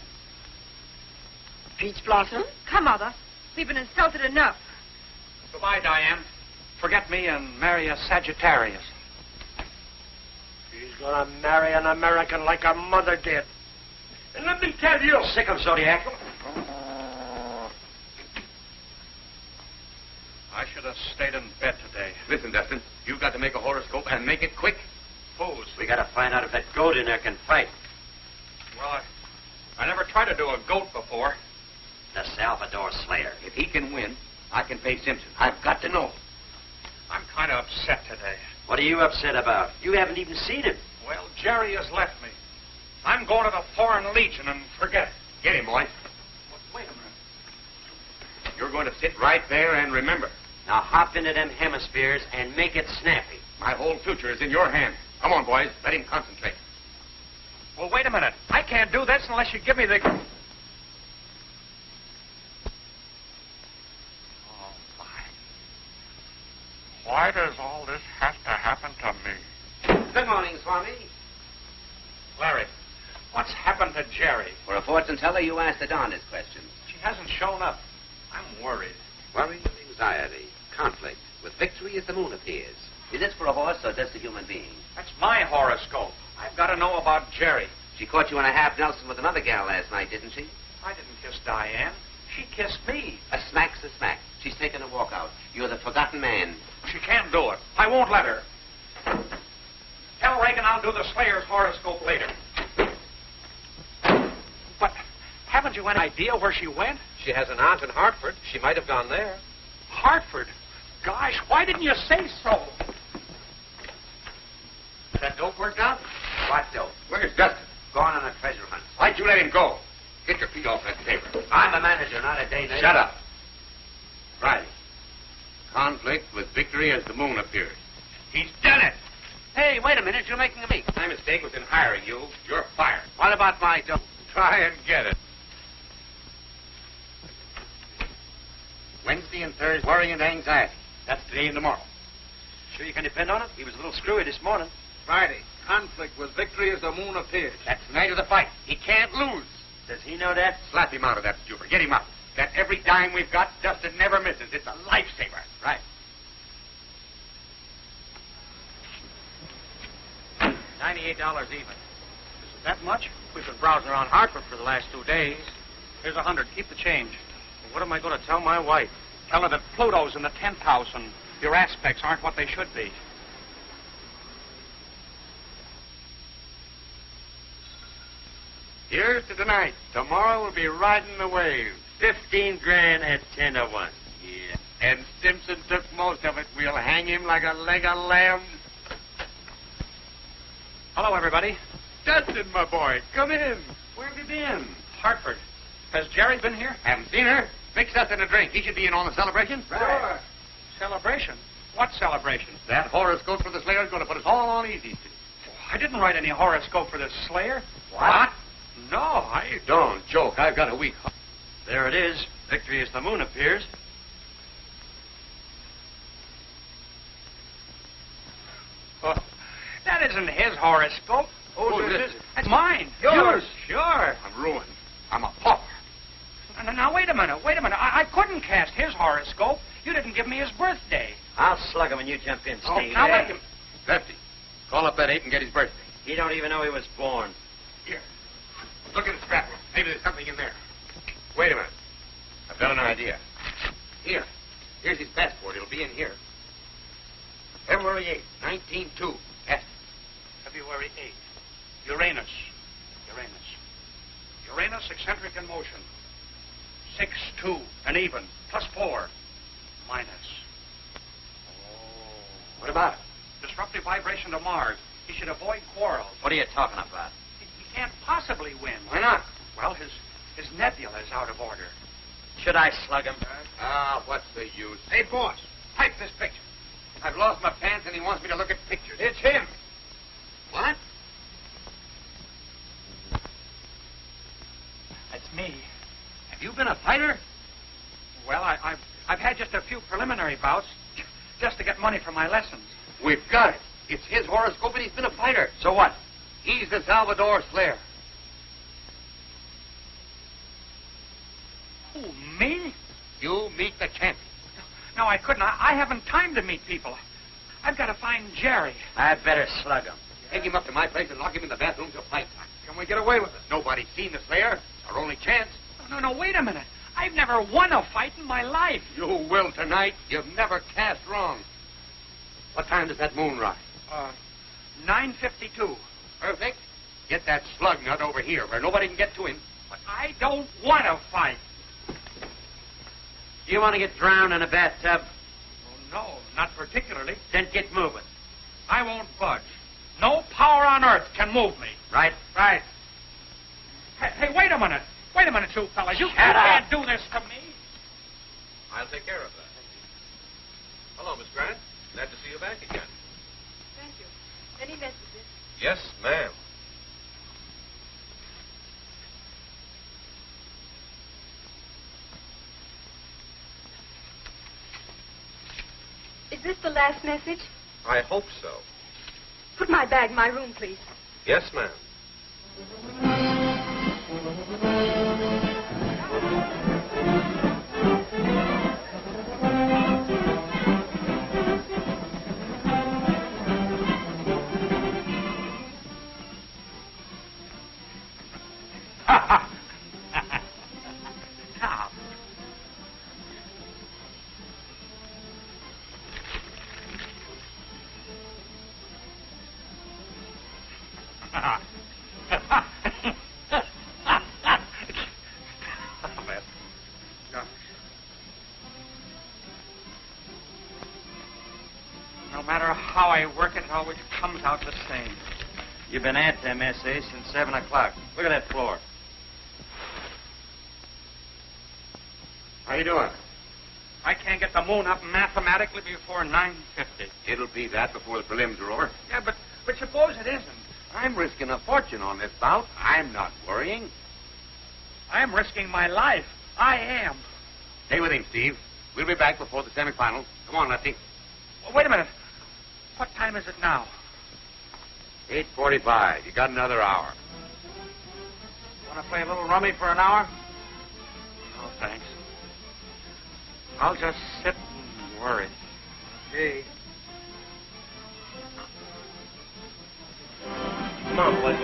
Peach Blossom. Come, Mother. We've been insulted enough. Goodbye, Diane. Forget me and marry a Sagittarius. She's going to marry an American like her mother did. And let me tell you. Sick of Zodiac. I should have stayed in bed today. Listen, Dustin, you've got to make a horoscope and make it quick. Whose? We got to find out if that goat in there can fight. Well, I never tried to do a goat before. The Salvador Slayer. If he can win, I can pay Simpson. I've got to know. I'm kind of upset today. What are you upset about? You haven't even seen him. Well, Jerry has left me. I'm going to the Foreign Legion and forget it. Get him, boy. Wait a minute. You're going to sit right there and remember. Now hop into them hemispheres and make it snappy. My whole future is in your hands. Come on, boys. Let him concentrate. Well, wait a minute. I can't do this unless you give me the... Oh, fine. Larry, what's happened to Jerry? For a fortune teller, you asked the darndest questions. She hasn't shown up. I'm worried. Worry and anxiety, conflict. With victory as the moon appears. Is this for a horse or just a human being? That's my horoscope. I've got to know about Jerry. She caught you in a half Nelson with another gal last night, didn't she? I didn't kiss Diane. She kissed me. A smack's a smack. She's taken a walk out. You're the forgotten man. She can't do it. I won't let her. Tell Reagan I'll do the Slayer's horoscope later. But haven't you any idea where she went? She has an aunt in Hartford. She might have gone there. Hartford? Gosh, why didn't you say so? That dope worked out? What dope? Where's Dustin? Gone on a treasure hunt. Why'd you let him go? Get your feet off that table. I'm a manager, not a day neighbor. Shut up. Friday. Conflict with victory as the moon appears. He's done it. Hey, wait a minute. You're making a me. My mistake was in hiring you. You're fired. What about my dope? Try and get it. Wednesday and Thursday, worry and anxiety. That's today and tomorrow. Sure you can depend on it? He was a little screwy this morning. Friday, conflict with victory as the moon appears. That's the night of the fight. He can't lose. Does he know that? Slap him out of that stupor. Get him out. That every dime we've got, Dustin never misses. It's a lifesaver. Right. $98 even. Is it that much? We've been browsing around Hartford for the last 2 days. Here's $100. Keep the change. Well, what am I going to tell my wife? Tell her that Pluto's in the 10th house and your aspects aren't what they should be. Here's to tonight. Tomorrow we'll be riding the wave. 15 grand at 10 to 1. Yeah. And Simpson took most of it. We'll hang him like a leg of lamb. Hello, everybody. Dustin, my boy, come in. Where have you been? Hartford. Has Jerry been here? Haven't seen her. Mix Dustin a drink. He should be in on the celebration. Sure. Celebration? What celebration? That horoscope for the Slayer's going to put us all on easy. I didn't write any horoscope for this Slayer. What? No, I... Don't joke. I've got a week. There it is. Victory as the moon appears. Oh, that isn't his horoscope. Who's this? That's mine. Yours? Sure. I'm ruined. I'm a pauper. Now, wait a minute. I couldn't cast his horoscope. You didn't give me his birthday. I'll slug him when you jump in, Steve. Now, wait a minute. Lefty, call up that 8 and get his birthday. He don't even know he was born. Here. Look at the scrap book. Maybe there's something in there. Wait a minute. I've got an idea. Here. Here's his passport. It'll be in here. February 8th, 1902. Yes. February 8th. Uranus. Uranus eccentric in motion. 6-2, and even. +4. Minus. Oh. What about it? Disruptive vibration to Mars. He should avoid quarrels. What are you talking about? He can't possibly win. Why not? Well, his nebula is out of order. Should I slug him? What's the use? Hey, boss, type this picture. I've lost my pants and he wants me to look at pictures. It's him. What? That's me. Have you been a fighter? Well, I've had just a few preliminary bouts just to get money for my lessons. We've got it. It's his horoscope and he's been a fighter. So what? He's the Salvador Slayer. Who, me? You meet the champion. No, I couldn't. I haven't time to meet people. I've got to find Jerry. I'd better slug him. Take him up to my place and lock him in the bathroom till fight time. Can we get away with it? Nobody's seen the Slayer. It's our only chance. No, wait a minute. I've never won a fight in my life. You will tonight. You've never cast wrong. What time does that moon rise? 9:52. Perfect. Get that slug nut over here where nobody can get to him. But I don't want to fight. Do you want to get drowned in a bathtub? Oh, no, not particularly. Then get moving. I won't budge. No power on earth can move me. Right? Right. Hey, wait a minute. Wait a minute, you fellas. You Shut can't up. do this to me. I'll take care of that. Hello, Miss Grant. Glad to see you back again. Thank you. Any messages? Yes, ma'am. Is this the last message? I hope so. Put my bag in my room, please. Yes, ma'am. No matter how I work it always comes out the same. You've been at them essays since 7 o'clock. Look at that floor. How you doing? I can't get the moon up mathematically before 9:50. It'll be that before the prelims are over. Yeah, but suppose it isn't. I'm risking a fortune on this bout. I'm not worrying. I'm risking my life. I am. Stay with him, Steve. We'll be back before the semifinal. Come on, Lefty. Oh, wait a minute. What time is it now? 8:45. You got another hour. Want to play a little rummy for an hour? No, thanks. I'll just sit and worry. Gee. Come on, boy.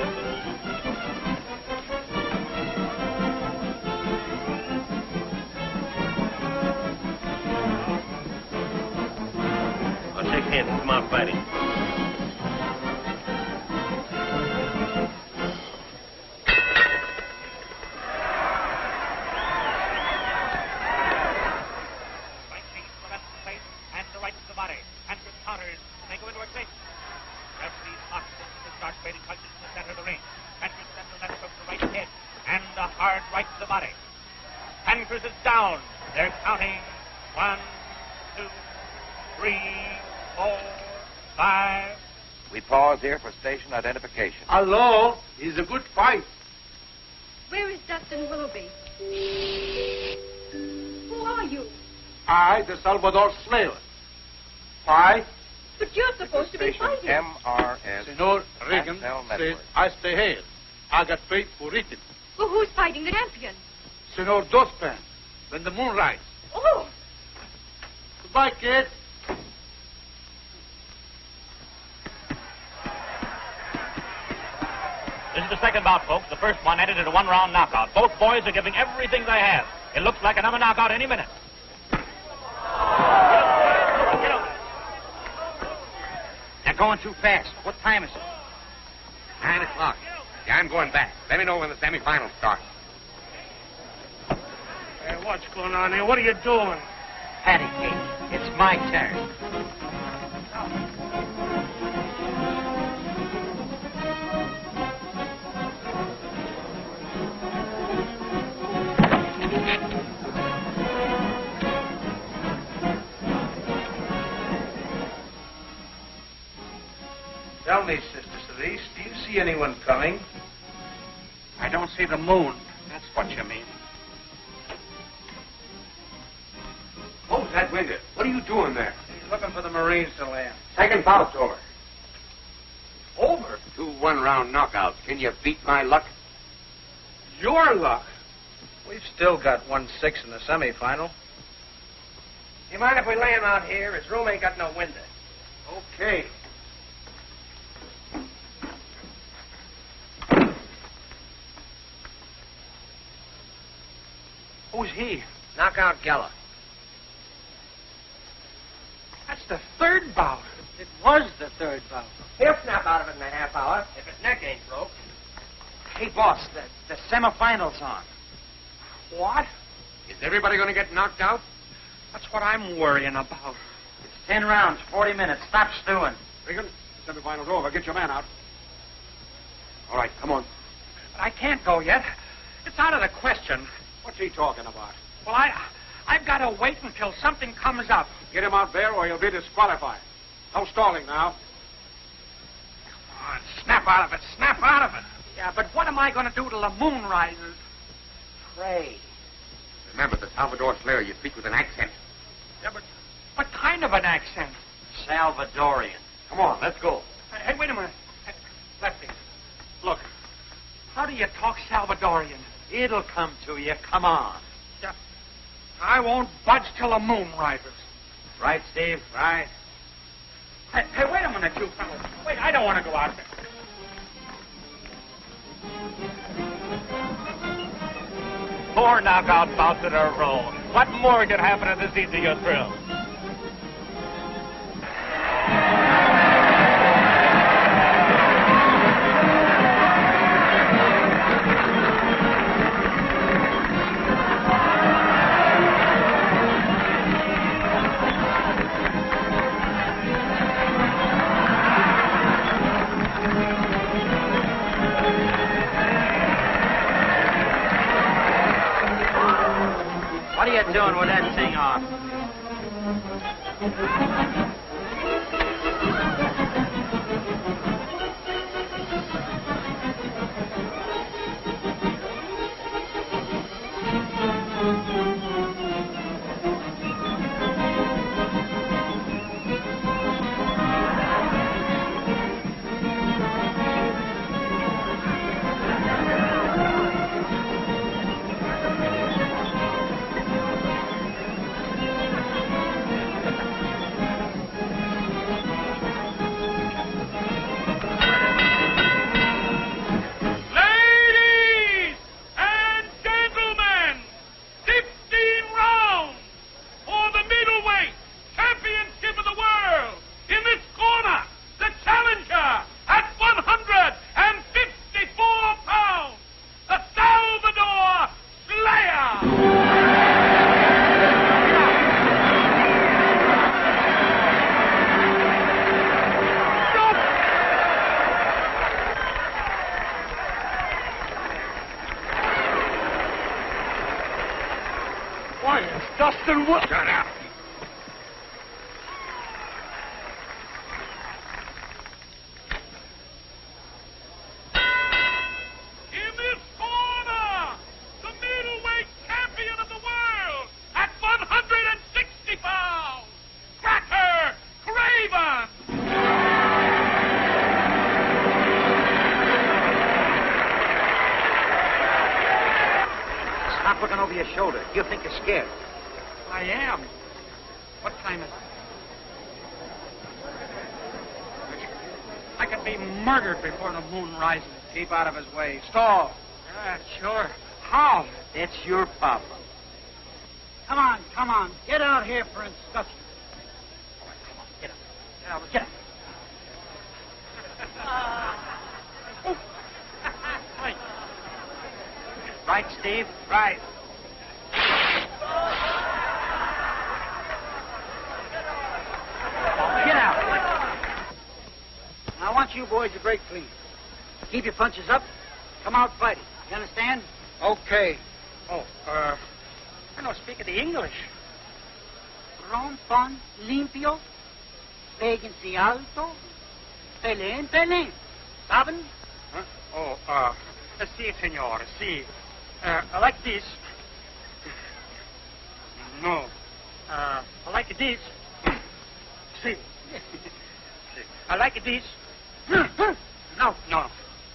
I'll shake hands. Come on, fighting. Here for station identification. Hello, it's a good fight. Where is Dustin Willoughby? Who are you? I, the Salvador Slayer. Why? But you're supposed to be fighting. MRS. Senor Reagan said I stay here. I got paid for it. Well, who's fighting the champion? Senor Dospan, when the moon rises. Oh! Goodbye, kid. This is the second bout, folks. The first one ended in a one-round knockout. Both boys are giving everything they have. It looks like another knockout any minute. Get up. They're going too fast. What time is it? 9 o'clock. Yeah, I'm going back. Let me know when the semifinals start. Hey, what's going on here? What are you doing? Patty cake. It's my turn. Tell me, Sister Cerise, do you see anyone coming? I don't see the moon. That's what you mean. Close that window. What are you doing there? He's looking for the Marines to land. Second bout's over. Over? 2 one-round knockouts. Can you beat my luck? Your luck? We've still got 1-6 in the semifinal. You mind if we lay him out here? His room ain't got no window. Okay. Who's he? Knockout Geller. That's the third bout. It was the third bout. He'll snap out of it in a half hour if his neck ain't broke. Hey, boss, the semifinal's on. What? Is everybody going to get knocked out? That's what I'm worrying about. It's 10 rounds, 40 minutes. Stop stewing. Regan, the semifinal's over. Get your man out. All right, come on. But I can't go yet. It's out of the question. What's he talking about? Well, I've got to wait until something comes up. Get him out there or he'll be disqualified. No stalling now. Come on, snap out of it. Snap out of it. Yeah, but what am I going to do till the moon rises? Pray. Remember, the Salvador Slayer, you speak with an accent. Yeah, but what kind of an accent? Salvadorian. Come on, let's go. Hey, wait a minute. Hey, Lefty, look. How do you talk Salvadorian? It'll come to you. Come on. I won't budge till the moon rises. Right, Steve? Right. Hey, wait a minute, you fellas. Wait, I don't want to go out there. Four knockout bouts in a row. What more could happen at this easier thrill? What are you doing with that thing on? Dustin Willoughby. Shut up. In this corner, the middleweight champion of the world at 160 pounds, Cracker Craven. Stop looking over your shoulder. You think you're scared. I am. What time is it? I could be murdered before the moon rises. Keep out of his way. Stall. Sure. How? It's your problem. Come on. Get out here for inspection. Get up. Get up. Right, Steve? Right. Get out. I want you boys to break clean. Keep your punches up. Come out fighting. You understand? Okay. Oh, I don't speak the English. Rompon, limpio, péguense alto, pelén. ¿Saben? Huh? Oh, si, senor, si. Like this. No. Like this. Si. I like this. No.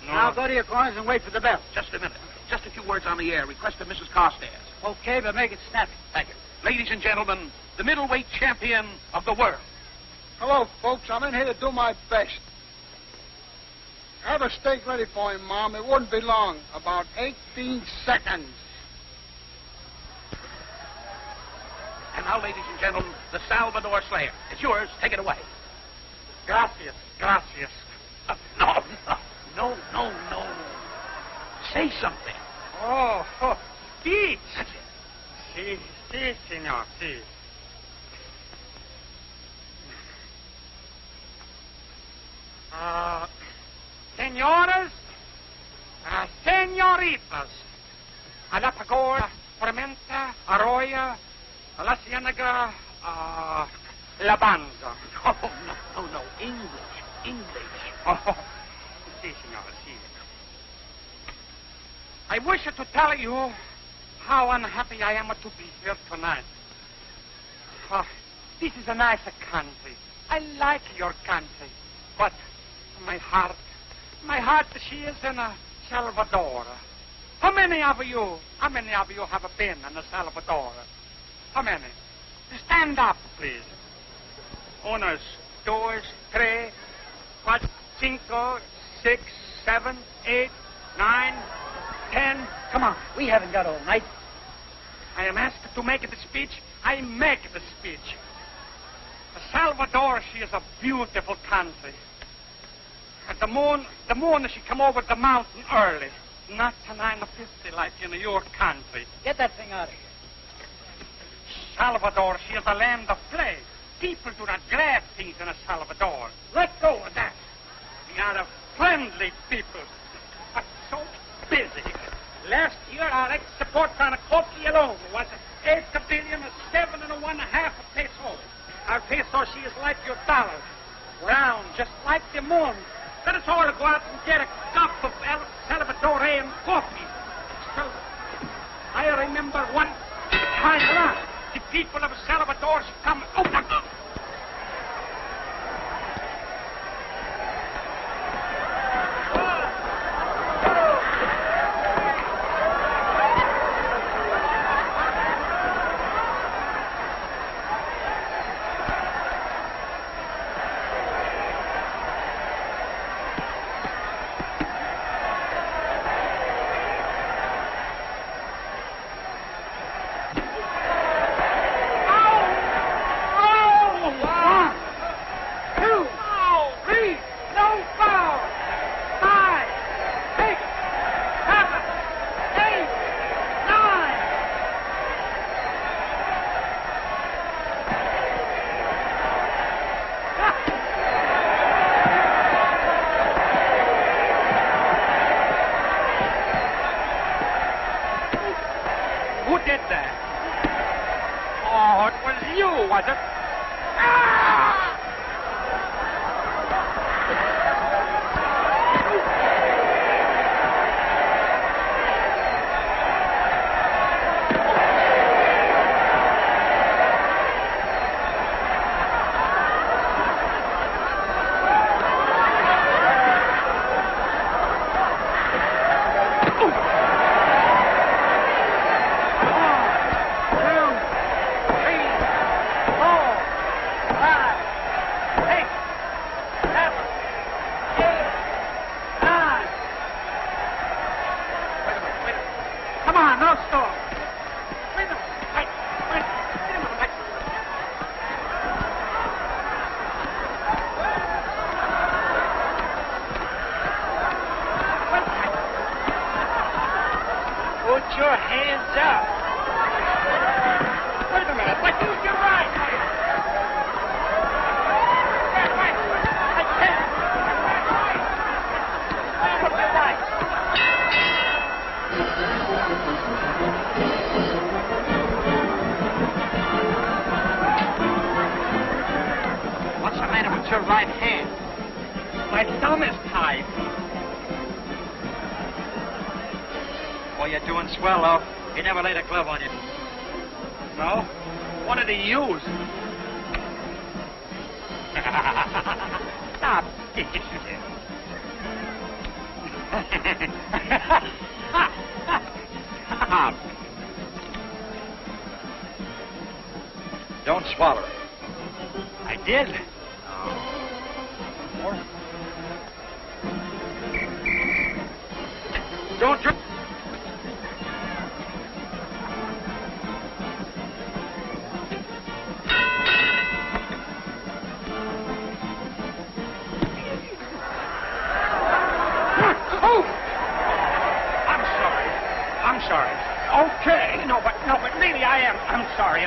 Now go to your corners and wait for the bell. Just a minute. Just a few words on the air. Request of Mrs. Carstairs. Okay, but make it snappy. Thank you. Ladies and gentlemen, the middleweight champion of the world. Hello, folks. I'm in here to do my best. Have a steak ready for him, Mom. It wouldn't be long. About 18 seconds. And now, ladies and gentlemen, the Salvador Slayer. It's yours. Take it away. Gracias. No. Say something. Oh, speech. That's it. Si, senor, si. Señores, señoritas, a la pagoda, Tormenta, Arroyo, a la Ciénaga, La Banza. Oh, no. English. Oh, si, senor, si. I wish to tell you how unhappy I am to be here tonight. This is a nice country. I like your country. But my heart, she is in a Salvador. How many of you have been in El Salvador? How many? Stand up, please. Unos, dos, tres, cuatro, cinco, 6, 7, 8, 9, 10. Come on, we haven't got all night. I am asked to make the speech. I make the speech. El Salvador, she is a beautiful country. And the moon, she come over the mountain early. Not to 9:50 like in your country. Get that thing out of here. Salvador, she is a land of play. People do not grab things in El Salvador. Let go of that. We are a friendly people, but so busy. Last year, our export on a coffee alone was 8,701,500,000 pesos. Our peso, she is like your dollar, round, just like the moon. Let us all go out and get a cup of Salvadorian coffee. So, I remember one time around, the people of Salvador come. Oh, Don't swallow it. I did. Don't drink. I'm sorry. Okay. No, but really I am. I'm sorry.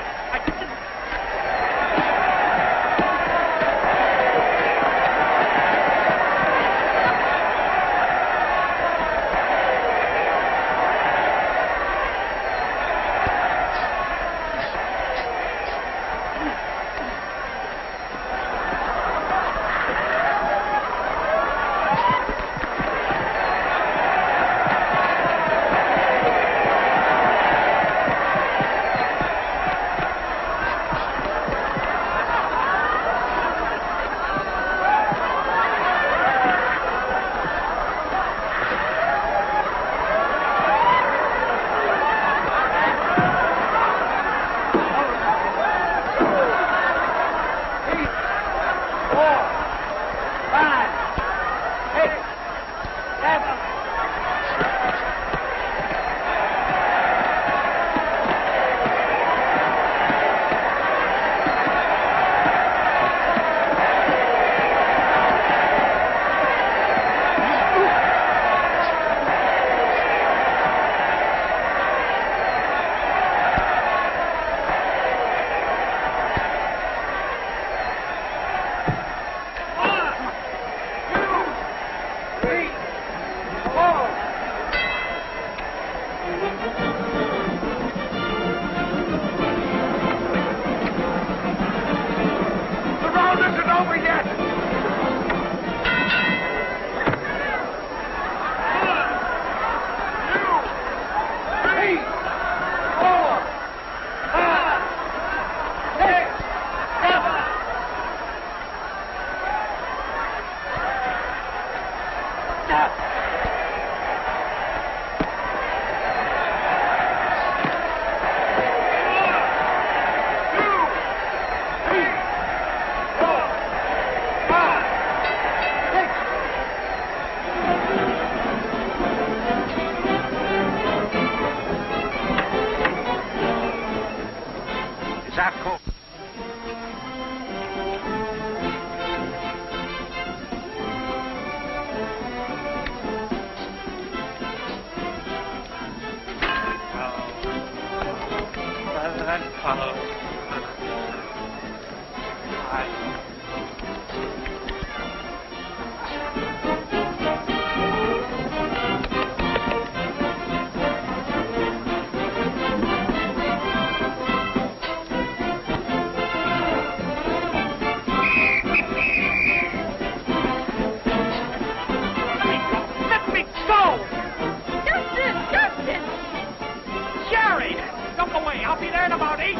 I'll be there in about 18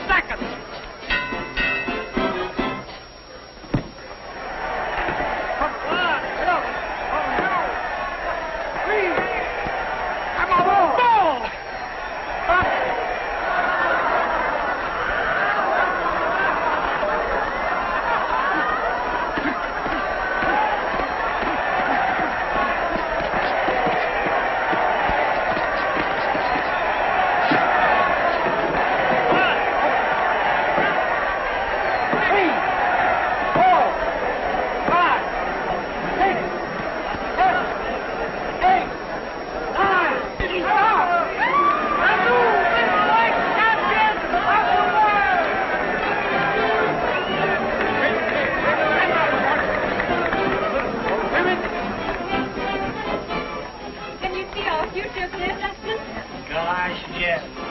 seconds. Come on, help. Oh, no. Please. I'm on the ball. Can you see our future, dear Dustin? Gosh, yes.